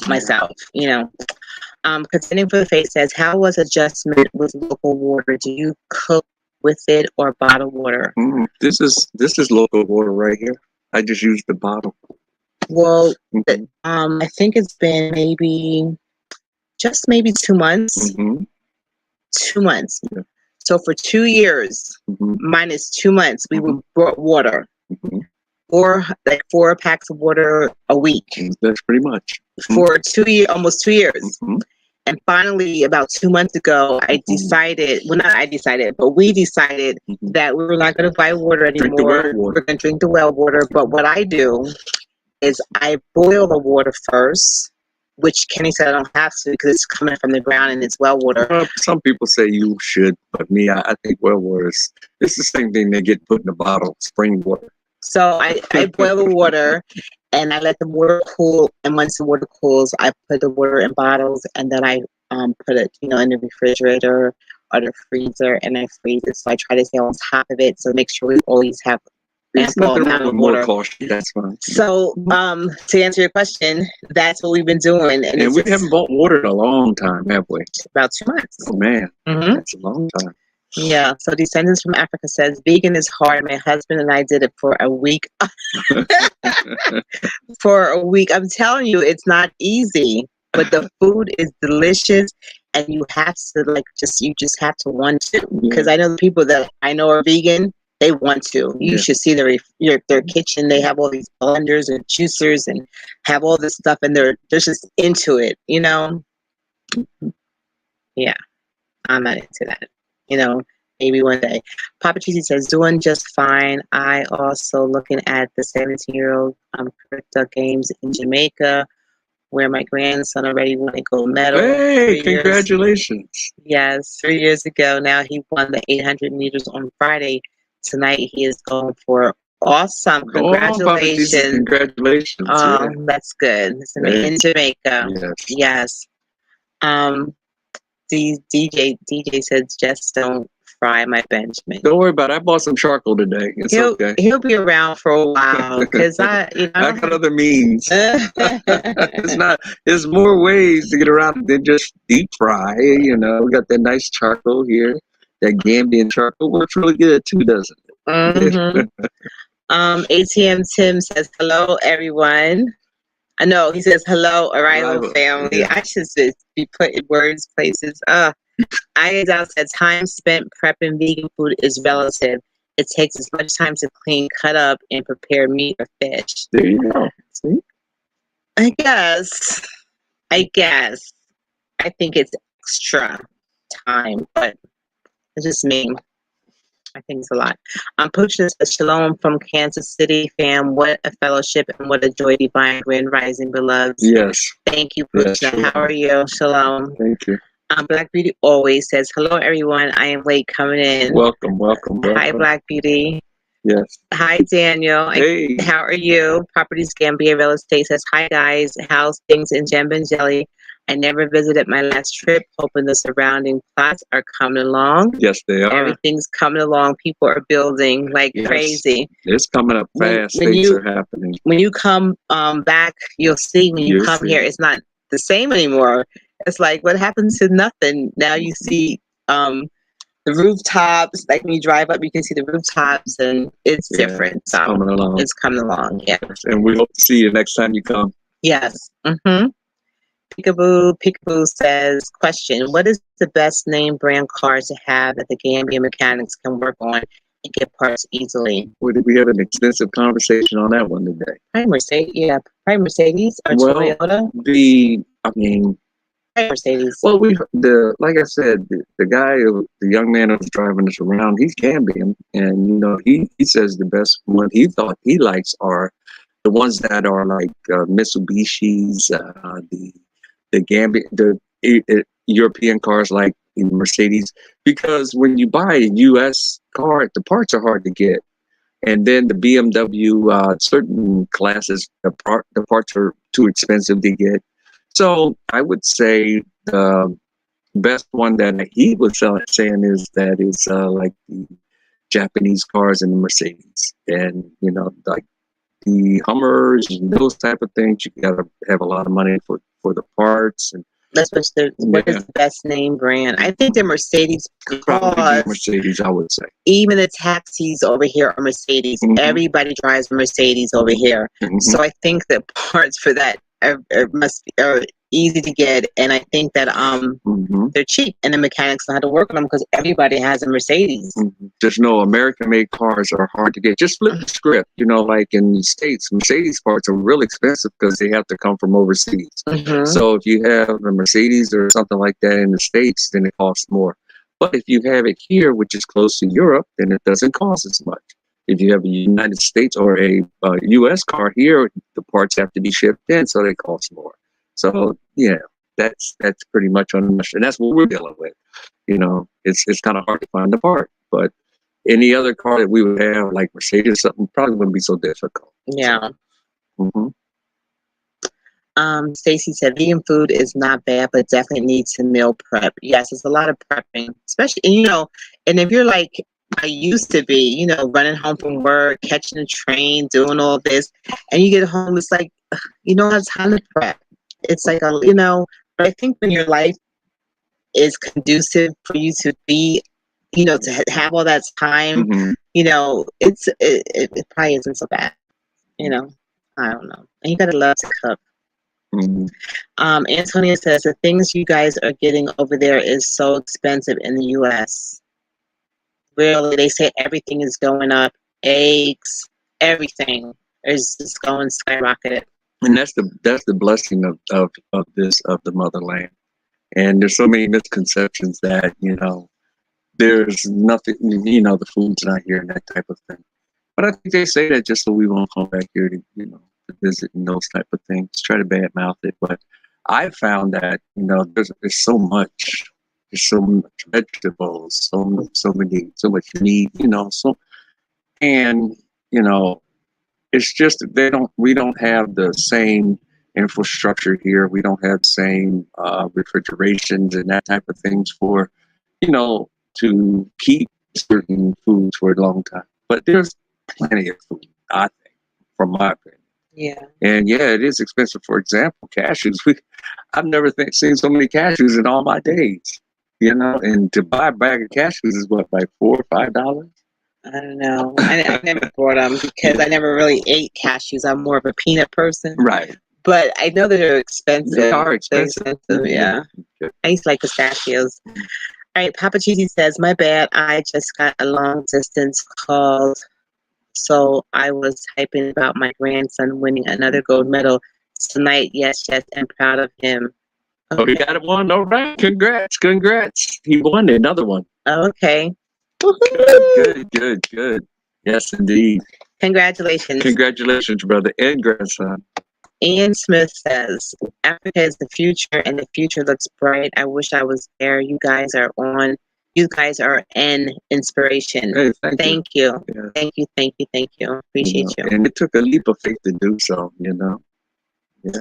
myself, Continuing for the face says, how was adjustment with local water? Do you cook with it or bottled water? This is local water right here. I just used the bottle. Well, I think it's been maybe 2 months. 2 months. Yeah. So for 2 years, minus 2 months, we brought water. 4 packs of water a week. That's pretty much. For almost 2 years. And finally, about 2 months ago, we decided that we were not going to buy water anymore. We're going to drink the well water. But what I do is I boil the water first, which Kenny said I don't have to because it's coming from the ground and it's well water. Some people say you should, but me, I think well water it's the same thing they get put in a bottle, spring water. So I boil the water and I let the water cool. And once the water cools, I put the water in bottles and then I put it, in the refrigerator or the freezer and I freeze it. So I try to stay on top of it. So make sure we always have There's ample nothing amount wrong of with more water. caution. That's fine. So, to answer your question, that's what we've been doing, and And we haven't bought water in a long time, have we? about 2 months. Oh man, Mm-hmm. that's a long time. Yeah. So, Descendants from Africa says vegan is hard. My husband and I did it for a week. For a week, I'm telling you, it's not easy, but the food is delicious, and you have to you just have to want to. Because I know the people that I know are vegan. They want to. You should see their kitchen. They have all these blenders and juicers and have all this stuff, and they're just into it. You know. Yeah, I'm not into that. You know, maybe one day. Papa Cheesy says doing just fine. I also looking at the 17-year-old crypto games in Jamaica, where my grandson already won a gold medal. Hey, congratulations! Yes, 3 years ago. Now he won the 800 meters on Friday. Tonight he is going for awesome. Congratulations. Oh, congratulations. Oh, that's good. It's in Jamaica. Yes. DJ says just don't fry my Benjamin. Don't worry about it. I bought some charcoal today. It's okay. He'll be around for a while because I got other means. There's more ways to get around than just deep fry. You know, we got that nice charcoal here. That Gambian charcoal works really good too, doesn't it? Mm-hmm. ATM Tim says hello everyone. I know he says hello Arrival family. Yeah. I should just be putting words places. Ayadal said time spent prepping vegan food is relative. It takes as much time to clean, cut up, and prepare meat or fish. There you go. See? I guess. I think it's extra time, but it's just me. I think it's a lot. Pushna says, Shalom from Kansas City, fam. What a fellowship and what a joy, divine, grand rising, beloved. Yes. Thank you, Pushna. Yes, how are you? Shalom. Thank you. Black Beauty always says, hello, everyone. I am late coming in. Welcome. Hi, Black Beauty. Yes. Hi, Daniel. Hey. How are you? Properties Gambian Real Estate says, hi, guys. How's things in Jamban Jelly? I never visited my last trip, hoping the surrounding plots are coming along. Yes, they are. Everything's coming along. People are building like crazy. It's coming up fast. Things are happening. When you come back, you'll see when you come here, it's not the same anymore. It's like, what happened to nothing? Now you see the rooftops. Like when you drive up, you can see the rooftops, and it's different. It's coming along. It's coming along, yes. And we hope to see you next time you come. Yes. Mm-hmm. Peekaboo says, question, what is the best name brand car to have that the Gambian mechanics can work on and get parts easily? We had an extensive conversation on that one today. Probably Mercedes or Toyota. Mercedes. Well, like I said, the young man who was driving us around, he's Gambian, and you know, he says the best one he thought he likes are the ones that are like Mitsubishi's, the Gambian, the European cars like Mercedes, because when you buy a U.S. car, the parts are hard to get, and then the BMW certain classes, the parts are too expensive to get. So I would say the best one that he was saying is like the Japanese cars and the Mercedes, and you know, like the Hummers and those type of things. You gotta have a lot of money for the parts. And that's what is the best name brand? I think the Mercedes. Probably Mercedes, I would say. Even the taxis over here are Mercedes. Mm-hmm. Everybody drives Mercedes over here. Mm-hmm. So I think the parts for that are easy to get, and I think that they're cheap, and the mechanics know how to work on them because everybody has a Mercedes. Mm-hmm. Just know American-made cars are hard to get. Just flip the script, you know, like in the States, Mercedes parts are really expensive because they have to come from overseas. Mm-hmm. So if you have a Mercedes or something like that in the States, then it costs more. But if you have it here, which is close to Europe, then it doesn't cost as much. If you have a United States or a U.S. car here, the parts have to be shipped in, so they cost more. So yeah, that's pretty much on the mission. And that's what we're dealing with. You know, it's kind of hard to find the part, but any other car that we would have, like Mercedes or something, probably wouldn't be so difficult. Yeah. So, mm-hmm. Stacy said vegan food is not bad, but definitely needs to meal prep. Yes, it's a lot of prepping, especially, you know, and if you're like I used to be, running home from work, catching a train, doing all this, and you get home, it's like, you don't have time to prep. It's like, but I think when your life is conducive for you to be, to have all that time, Mhm. it probably isn't so bad. I don't know. And you gotta love to cook. Mhm. Antonia says the things you guys are getting over there is so expensive in the U.S. Really, they say everything is going up. Eggs, everything is just going skyrocketed. And that's the blessing of this of the motherland. And there's so many misconceptions that there's nothing, the food's not here and that type of thing. But I think they say that just so we won't come back here to to visit and those type of things. Try to badmouth it, but I found that there's so much. There's so much vegetables, so much meat, and you know it's just we don't have the same infrastructure here. We don't have the same refrigerations and that type of things for to keep certain foods for a long time. But there's plenty of food, I think, from my opinion. Yeah. And yeah, it is expensive. For example, cashews. I've never seen so many cashews in all my days. And to buy a bag of cashews is what, like $4 or $5? I don't know. I never bought them because I never really ate cashews. I'm more of a peanut person. Right. But I know that they're expensive. They are expensive. They're expensive, yeah. I used to like pistachios. All right, Papa Cheesy says, my bad. I just got a long distance call. So I was typing about my grandson winning another gold medal tonight. Yes, I'm proud of him. Okay. Oh, he got one. All right. Congrats. He won another one. Okay. Good. Yes, indeed. Congratulations, brother and grandson. Ian Smith says, Africa is the future and the future looks bright. I wish I was there. You guys are an inspiration. Hey, thank you. Yeah. Thank you. Appreciate you. And it took a leap of faith to do so, Yeah.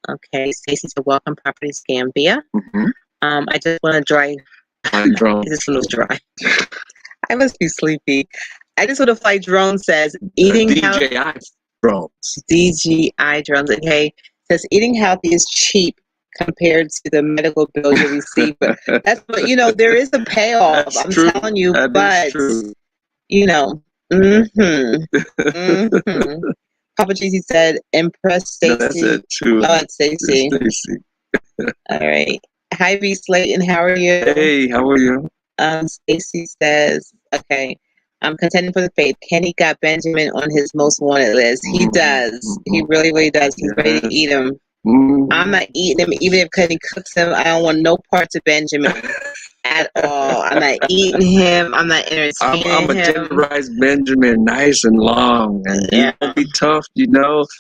Okay, Stacey said, welcome Properties Gambia. Mm-hmm. I just want to dry. This one was dry. I must be sleepy. I just want to fly drone says, eating DJI drones. DJI drones, okay. Says, eating healthy is cheap compared to the medical bill you receive. But that's what, there is a payoff. That's I'm true. telling you, that but, Papa Cheesy said, impress Stacey. No, that's it too. Oh, it's Stacey. All right. Hi, B. Slayton. How are you? Hey, how are you? Stacey says, okay, I'm contending for the faith. Kenny got Benjamin on his most wanted list. He does. Mm-hmm. He really, really does. He's ready to eat him. Mm-hmm. I'm not eating him, even if Kenny cooks him. I don't want no parts of Benjamin at all. I'm not eating him. I'm not entertaining him. I'm a tenderized Benjamin, nice and long, and he won't be tough,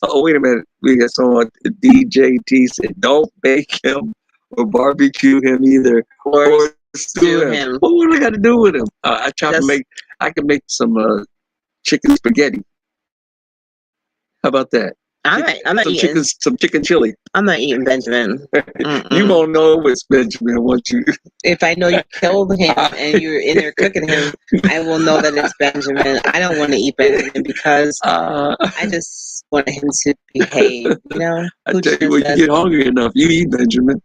Oh, wait a minute. We got someone, DJT said, don't bake him or barbecue him either, or stew him. Well, what do I got to do with him? I can make some chicken spaghetti. How about that? I'm not eating some chicken chili. I'm not eating Benjamin. You won't know it's Benjamin once you. If I know you killed him and you're in there cooking him, I will know that it's Benjamin. I don't want to eat Benjamin because I just want him to behave. I tell you, when you get hungry enough, you eat Benjamin.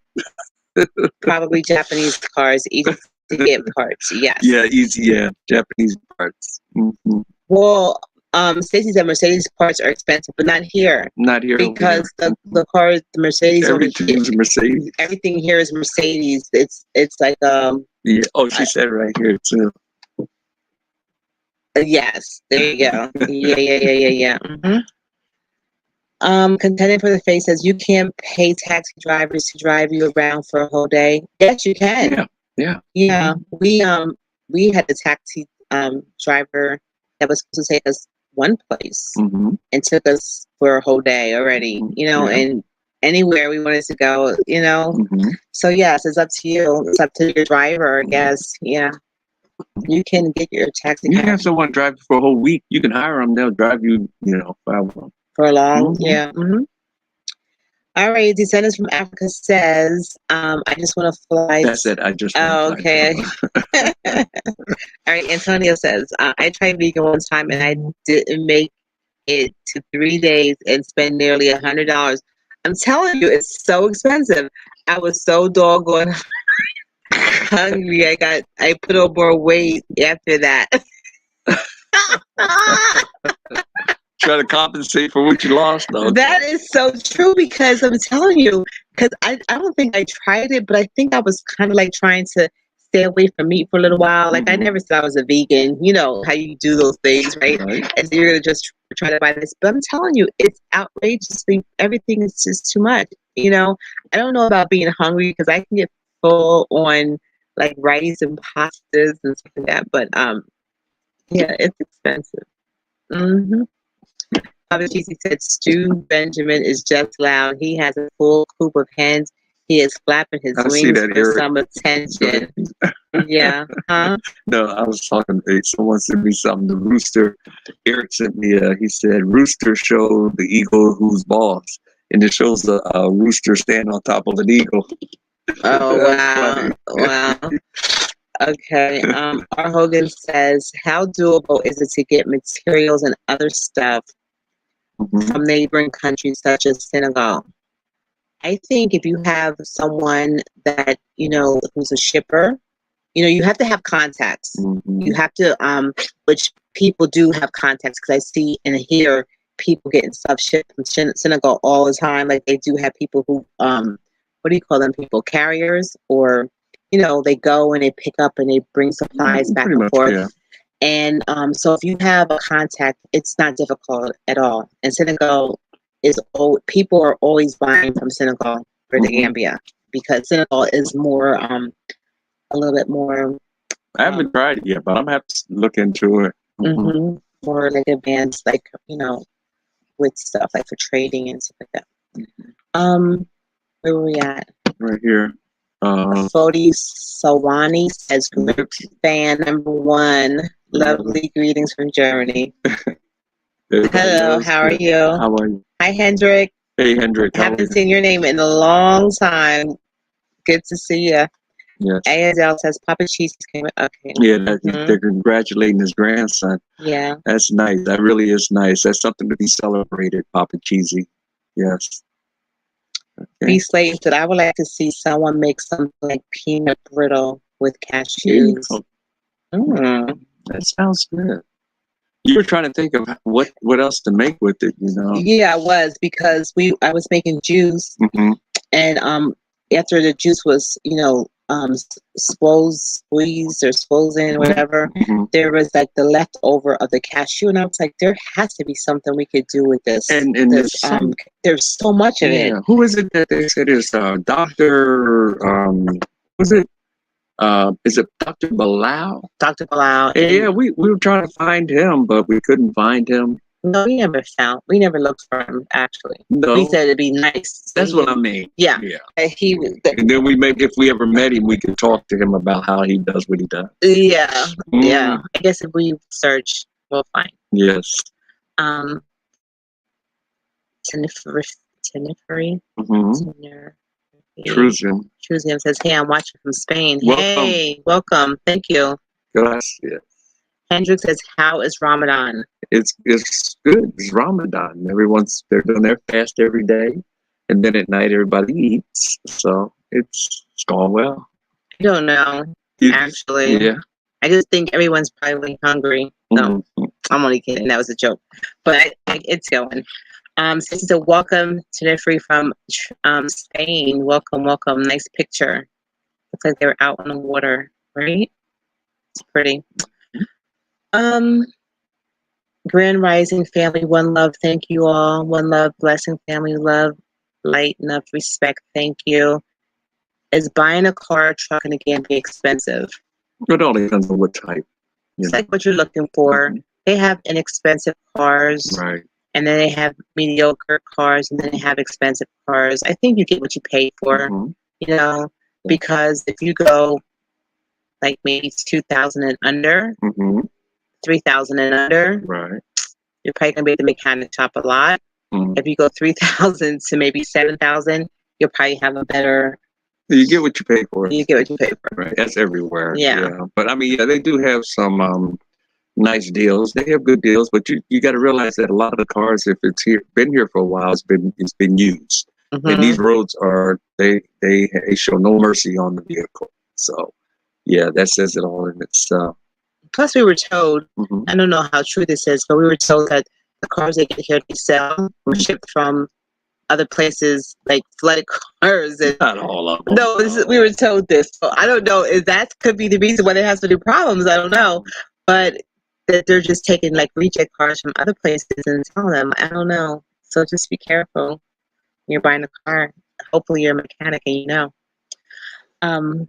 Probably Japanese cars, easy to get parts. Yes. Yeah, easy. Yeah, Japanese parts. Mm-hmm. Well. Stacey said Mercedes parts are expensive, but not here. Not here. Because the cars, the Mercedes. Everything's Mercedes. Everything here is Mercedes. It's like Yeah. Oh, she said right here too. Yes. There you go. Yeah. Mm-hmm. Contending for the faith says you can't pay taxi drivers to drive you around for a whole day. Yes, you can. Yeah. We had a taxi driver that was supposed to take us one place and took us for a whole day already, and anywhere we wanted to go, So yes, it's up to you. It's up to your driver, I guess. Yeah. You can get your taxi. You have someone drive for a whole week. You can hire them. They'll drive you, for a long. Yeah. Mm-hmm. All right, Descendants from Africa says, I just want to fly. That's it. I just. Oh, okay. All right, Okay, Antonio says, I tried vegan one time and I didn't make it to 3 days and spend nearly $100. I'm telling you, it's so expensive. I was so doggone hungry. I put on more weight after that. Try to compensate for what you lost, though. That is so true because I'm telling you, because I don't think I tried it, but I think I was kind of like trying to stay away from meat for a little while. Like I never said I was a vegan. You know how you do those things, right? And so you're gonna just try to buy this, but I'm telling you, it's outrageously everything is just too much. You know, I don't know about being hungry because I can get full on like rice and pastas and stuff like that, but yeah, it's expensive. Mm-hmm. Papa Cheesy said Stu Benjamin is just loud. He has a full coop of hens. He is flapping his wings for some attention. Yeah. Huh? No, I was talking to someone sent me something. The rooster, Eric sent me, he said, Rooster showed the eagle who's boss. And it shows a rooster stand on top of an eagle. Oh, wow. Wow. Okay. R. Hogan says, how doable is it to get materials and other stuff from neighboring countries such as Senegal? I think if you have someone that, you know, who's a shipper, you know, you have to have contacts. You have to, which people do have contacts because I see and hear people getting stuff shipped from Senegal all the time. Like they do have people who, what do you call them? People, carriers, or, you know, they go and they pick up and they bring supplies back and forth. Yeah. And so if you have a contact, it's not difficult at all. And Senegal is people are always buying from Senegal for the Gambia because Senegal is more a little bit more. I haven't tried it yet, but I'm gonna have to look into it. More like advanced, like, you know, with stuff like for trading and stuff like that. Where were we at? Right here. Fodi Sawani says, "Great fan number one. Lovely greetings from Germany." Hello, how are you? How are you? Hi, Hendrik. Hey, Hendrik. Haven't seen your name in a long time. Good to see you. Yes. ASL says Papa Cheese came. Okay. Yeah, they're congratulating his grandson. Yeah. That's nice. That really is nice. That's something to be celebrated, Papa Cheesy. Yes. Okay. B. Slade said, I would like to see someone make something like peanut brittle with cashews. That sounds good. You were trying to think of what else to make with it, you know? Yeah, I was, because I was making juice, and after the juice was, you know, squeezed or squozen, whatever, there was like the leftover of the cashew, and I was like, there has to be something we could do with this. And there's so much of it. Who is it that they said is Dr. Was it? Is it Dr. Bilal? Dr. Bilal. Yeah, we were trying to find him, but we couldn't find him. No, we never looked for him, actually. No. We said it'd be nice. That's what I mean. Yeah. He was. And then if we ever met him, we could talk to him about how he does what he does. Yeah. Yeah. I guess if we search, we'll find. Yes. Tenerife. Truzium says, hey, I'm watching from Spain. Welcome. Hey, welcome. Thank you. Gracias. Hendrik says, how is Ramadan? It's good. It's Ramadan. They're doing their fast every day. And then at night, everybody eats. So it's going well. I don't know, actually. Yeah. I just think everyone's probably hungry. No, I'm only kidding. That was a joke. But it's going. So welcome to Tenerife from Spain. Welcome. Nice picture. Looks like they were out on the water, right? It's pretty. Grand Rising family, one love, thank you all. One love, blessing family, love, light, enough, respect, thank you. Is buying a car, truck, and again be expensive? It all depends on what type. It's like what you're looking for. They have inexpensive cars, right? And then they have mediocre cars, and then they have expensive cars. I think you get what you pay for, you know, because if you go like maybe 2,000 and under, 3,000 and under, right, you're probably gonna be at the mechanic shop a lot. If you go 3,000 to maybe 7,000, you'll probably have a better You get what you pay for. You get what you pay for. Right. That's everywhere. Yeah. But I mean, yeah, they do have some nice deals. They have good deals, but you got to realize that a lot of the cars, if it's been here for a while, it's been used. And these roads are they show no mercy on the vehicle. So yeah, that says it all in itself. Plus, we were told, I don't know how true this is, but we were told that the cars they get here to sell were shipped from other places, like flooded cars. And not all of them. No, we were told this. So I don't know if that could be the reason why they have so many problems. I don't know. But that they're just taking like reject cars from other places and selling them. I don't know. So just be careful when you're buying a car. Hopefully you're a mechanic and you know.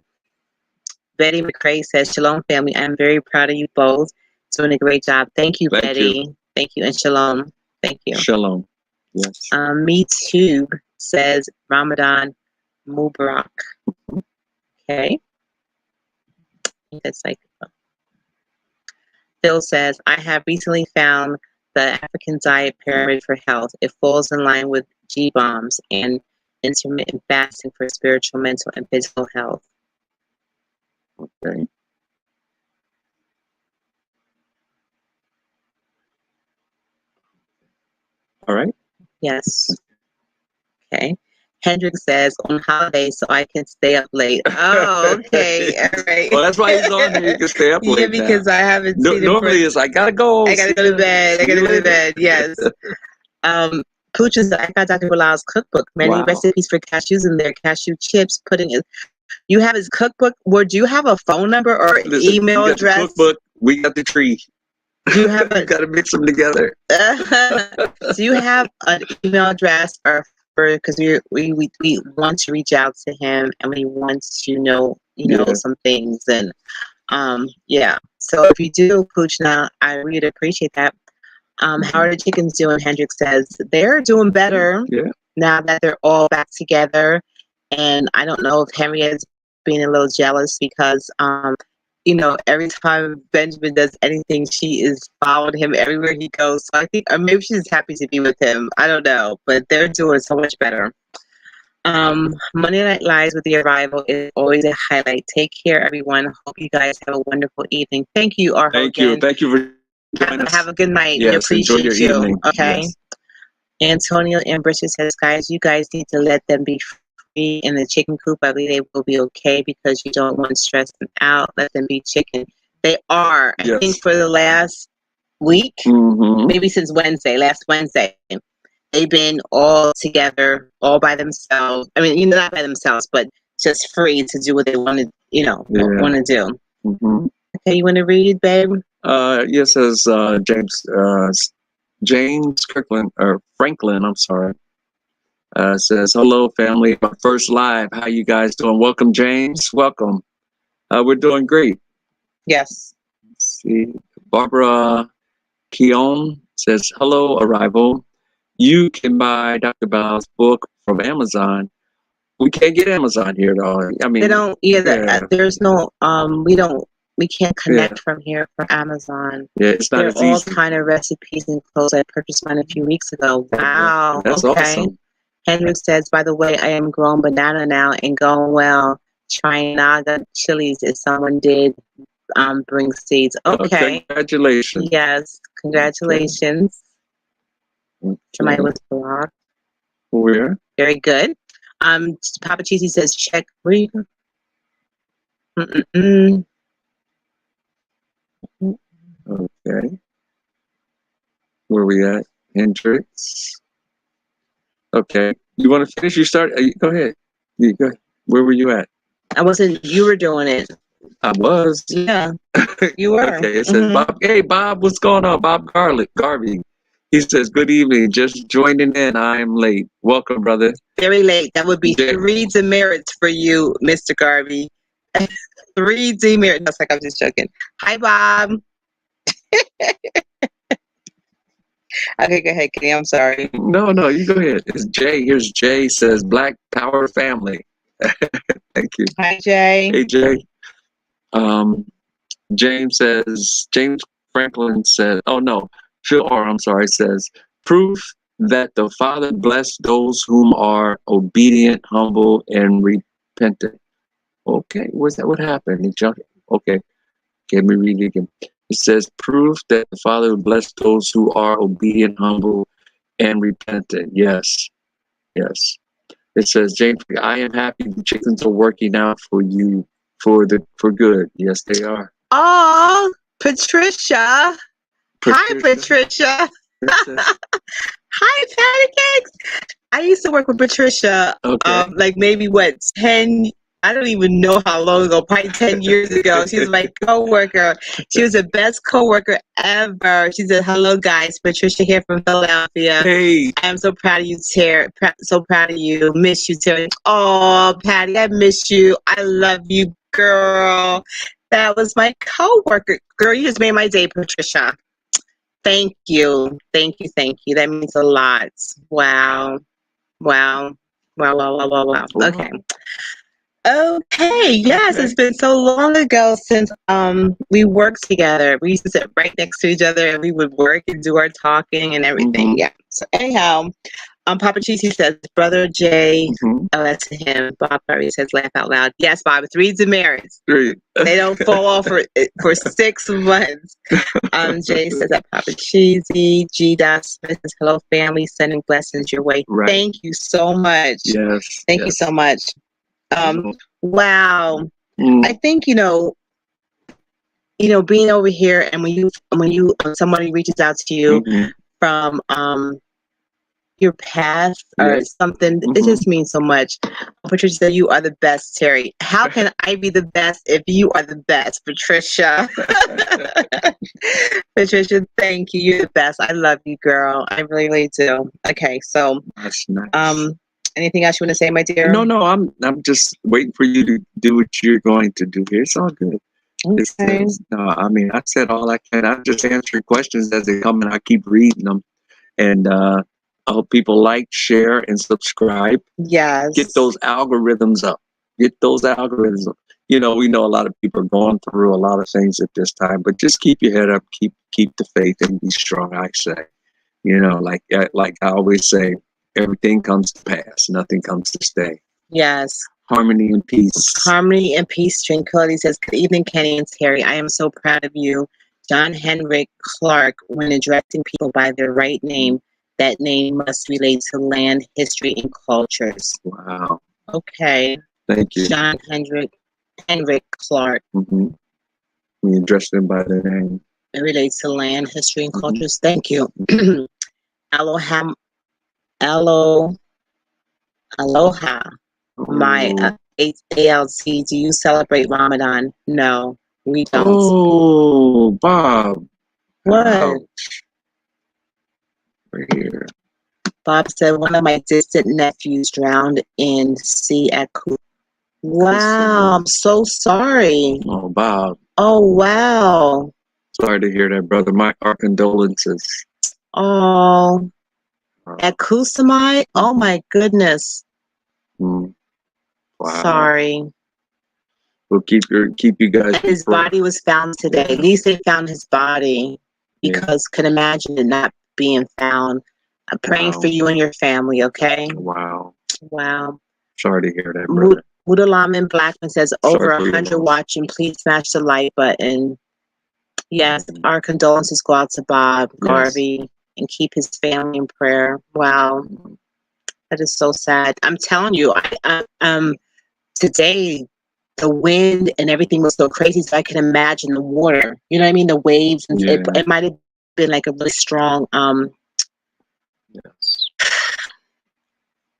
Betty McCrae says, Shalom family, I'm very proud of you both. Doing a great job. Thank you, Betty. Thank you. And Shalom. Thank you. Shalom. Yes. Me Too says Ramadan Mubarak. Okay. I think that's like Phil says, I have recently found the African diet pyramid for health. It falls in line with G-bombs and intermittent fasting for spiritual, mental, and physical health. Okay. All right. Yes. Okay. Hendrik says, on holidays so I can stay up late. Oh, okay. All right. Well, that's why he's on here. You can stay up late. Yeah, because now. I haven't seen normally it's I gotta go. I gotta go to bed. I gotta go to bed. Yes. Pooch says, I got Dr. Bilal's cookbook. Many recipes for cashews in there. Cashew chips, pudding. You have his cookbook. Would you have a phone number or email address? The cookbook. We got the tree. Do you have got to mix them together. Do you have an email address or because we want to reach out to him and we want to know some things and yeah. So if you do, Pooch, now I really appreciate that. How are the chickens doing? Hendrik says they're doing better now that they're all back together. And I don't know if Henrietta's being a little jealous because every time Benjamin does anything, she is following him everywhere he goes. So I think, or maybe she's happy to be with him. I don't know, but they're doing so much better. Monday Night Lies with the arrival is always a highlight. Take care, everyone. Hope you guys have a wonderful evening. Thank you, R. Thank you for joining us. Have a good night. Yes, we appreciate enjoy your evening. Okay. Yes. Antonio and Bridget says, guys, you guys need to let them be free in the chicken coop. I believe they will be okay because you don't want to stress them out. Let them be chicken. They are. I think for the last week, maybe since last Wednesday, they've been all together, all by themselves. I mean, not by themselves, but just free to do what they want to, want to do. Okay, you want to read, babe? Yes, as James Kirkland or Franklin, I'm sorry, says, hello, family. My first live. How you guys doing? Welcome, James. Welcome. We're doing great. Yes. Let's see, Barbara Keon says, hello, Arrival. You can buy Dr. Bilal's book from Amazon. We can't get Amazon here, though. I mean, they don't either. There's no, we can't connect from here for Amazon. Yeah, it's not There are all kind of recipes and clothes. I purchased mine a few weeks ago. Wow. That's awesome. Hendrik says, by the way, I am grown banana now and going well. Trying Naga chilies if someone did bring seeds. Okay. Congratulations. Yes. Congratulations. Somebody was blocked. Where? Very good. Papa Cheesy says, check. Where you go? Okay. Where we at? Hendrix. Okay. You want to finish? You start? Go ahead. You go. Where were you at? I wasn't. You were doing it. I was. Yeah. You were. Okay. It says, Bob. Hey, Bob. What's going on? Bob Garvey. He says, good evening. Just joining in. I am late. Welcome, brother. Very late. That would be 3 demerits for you, Mr. Garvey. 3 demerits. That's like I'm just joking. Hi, Bob. Okay, go ahead, Kenny. I'm sorry. No, you go ahead. It's Jay. Here's Jay says, Black Power Family. Thank you. Hi, Jay. Hey, Jay. James Franklin says, oh no, Phil R, I'm sorry, says, proof that the Father blessed those whom are obedient, humble, and repented. Okay, what's that? What happened? He jumped. Okay, let me read it again. It says, proof that the Father will bless those who are obedient, humble, and repentant. Yes, yes. It says, James, I am happy the chickens are working out for you for good. Yes, they are. Oh, Patricia. Hi, Patricia. Hi, Patty Cakes. I used to work with Patricia. Okay. Like maybe what 10. I don't even know how long ago. Probably 10 years ago. She was my coworker. She was the best coworker ever. She said, "Hello, guys. Patricia here from Philadelphia. Hey. I am so proud of you, Terry. So proud of you. Miss you, Terry. Oh, Patty, I miss you. I love you, girl. That was my coworker. Girl, you just made my day, Patricia. Thank you. Thank you. Thank you. That means a lot. Wow. Wow. Wow, wow, wow, wow, wow. Okay. Okay, yes, it's been so long ago since we worked together. We used to sit right next to each other and we would work and do our talking and everything. Mhm. Yeah. So anyhow, Papa Cheesy says, Brother Jay, Mhm. oh, that's him. Bob Curry says, laugh out loud. Yes, Bob, it's Reed's and Marys. Great. They don't fall off for 6 months. Jay says that Papa Cheesy. G. Smith says, hello, family, sending blessings your way. Right. Thank you so much. Yes. Thank you so much. Wow. Mm. I think, being over here and when somebody reaches out to you Mhm. from your past or Yes. something, it just means so much. Patricia said, you are the best, Terry. How can I be the best if you are the best, Patricia? Patricia, thank you. You're the best. I love you, girl. I really, really do. Okay, so That's nice. anything else you want to say, my dear? No, I'm just waiting for you to do what you're going to do here. It's all good. Okay. No, I mean, I said all I can. I just answer questions as they come, and I keep reading them. And I hope people like, share, and subscribe. Yes. Get those algorithms up. Get those algorithms up. We know a lot of people are going through a lot of things at this time, but just keep your head up, keep the faith, and be strong. I say, like I always say, everything comes to pass. Nothing comes to stay. Yes. Harmony and peace. Harmony and peace. Tranquility says, good evening, Kenny and Terry. I am so proud of you. John Henrik Clark, when addressing people by their right name, that name must relate to land, history, and cultures. Wow. Okay. Thank you. John Henrik Clark. Mm-hmm. When you address them by their name. It relates to land, history, and cultures. Thank you. Aloha. My ALC, do you celebrate Ramadan? No, we don't. Oh, Bob. What? Ouch. Right here. Bob said one of my distant nephews drowned in sea at Wow, I'm so sorry. Oh, Bob. Oh, wow. Sorry to hear that, brother. Our condolences. Oh, at Kusamai? Oh, my goodness. Wow. Sorry. We'll keep you guys. And his body was found today. At least they found his body, because could imagine it not being found. I'm praying for you and your family, okay? Wow. Wow. Sorry to hear that, brother. Mudalaman Blackman says, over 100 watching. Please smash the like button. Yes, our condolences go out to Bob Garvey and keep his family in prayer. Wow. That is so sad. I'm telling you, today, the wind and everything was so crazy, so I can imagine the water. You know what I mean? The waves. And it might have been like a really strong.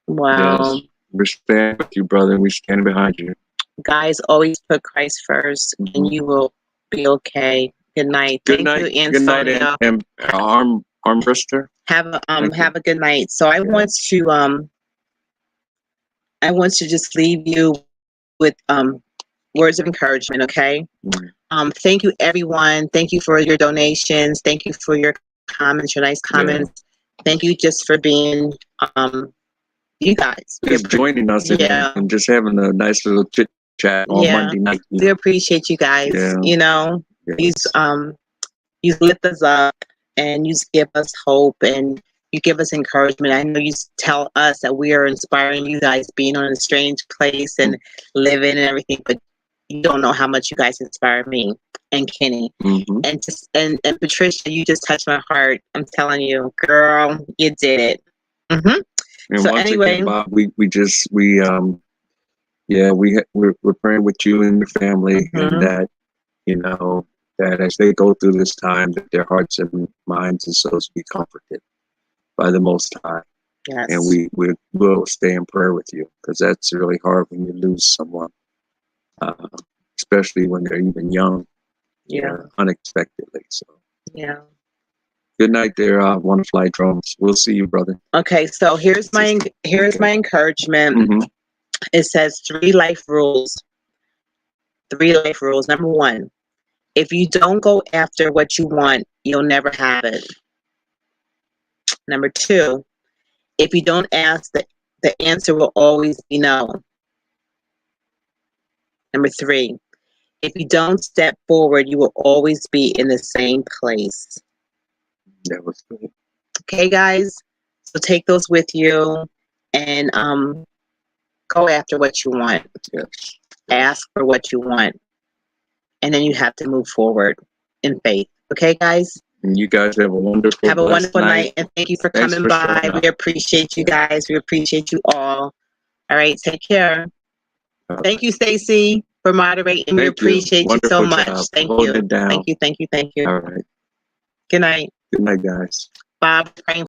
Wow. Yes. We're standing with you, brother. We stand behind you. Guys, always put Christ first, and you will be okay. Good night. Thank you, Ansonia. Good night, and armbrister. Have a good night. So I want to just leave you with words of encouragement, okay? Thank you, everyone. Thank you for your donations. Thank you for your comments, your nice comments. Thank you just for being you guys. Just joining us and just having a nice little chit chat on Monday night. We appreciate you guys. You lift us up and you give us hope and You give us encouragement. I know you tell us that we are inspiring you guys being on a strange place and living and everything, but you don't know how much you guys inspire me and Kenny. And just and Patricia, you just touched my heart. I'm telling you, girl, you did it. And so once anyway, again, Bob, we're praying with you and your family, and that, you know, that as they go through this time, that their hearts and minds and souls be comforted by the Most High. Yes. And we will stay in prayer with you, because that's really hard when you lose someone, especially when they're even young, unexpectedly. So yeah. Good night there, One Flight Drones. We'll see you, brother. Okay, so here's my encouragement. It says 3 life rules. 3 life rules. Number 1, if you don't go after what you want, you'll never have it. Number 2, if you don't ask, the answer will always be no. Number 3, if you don't step forward, you will always be in the same place. That was good. Okay, guys? So take those with you and go after what you want. Yes. Ask for what you want. And then you have to move forward in faith. Okay, guys? And you guys have a wonderful night. And thank you for coming by. We appreciate you guys. We appreciate you all. All right, take care. Thank you, Stacy, for moderating. We appreciate you so much. Thank you. Thank you. Thank you. Thank you. All right. Good night. Good night, guys. Bob, praying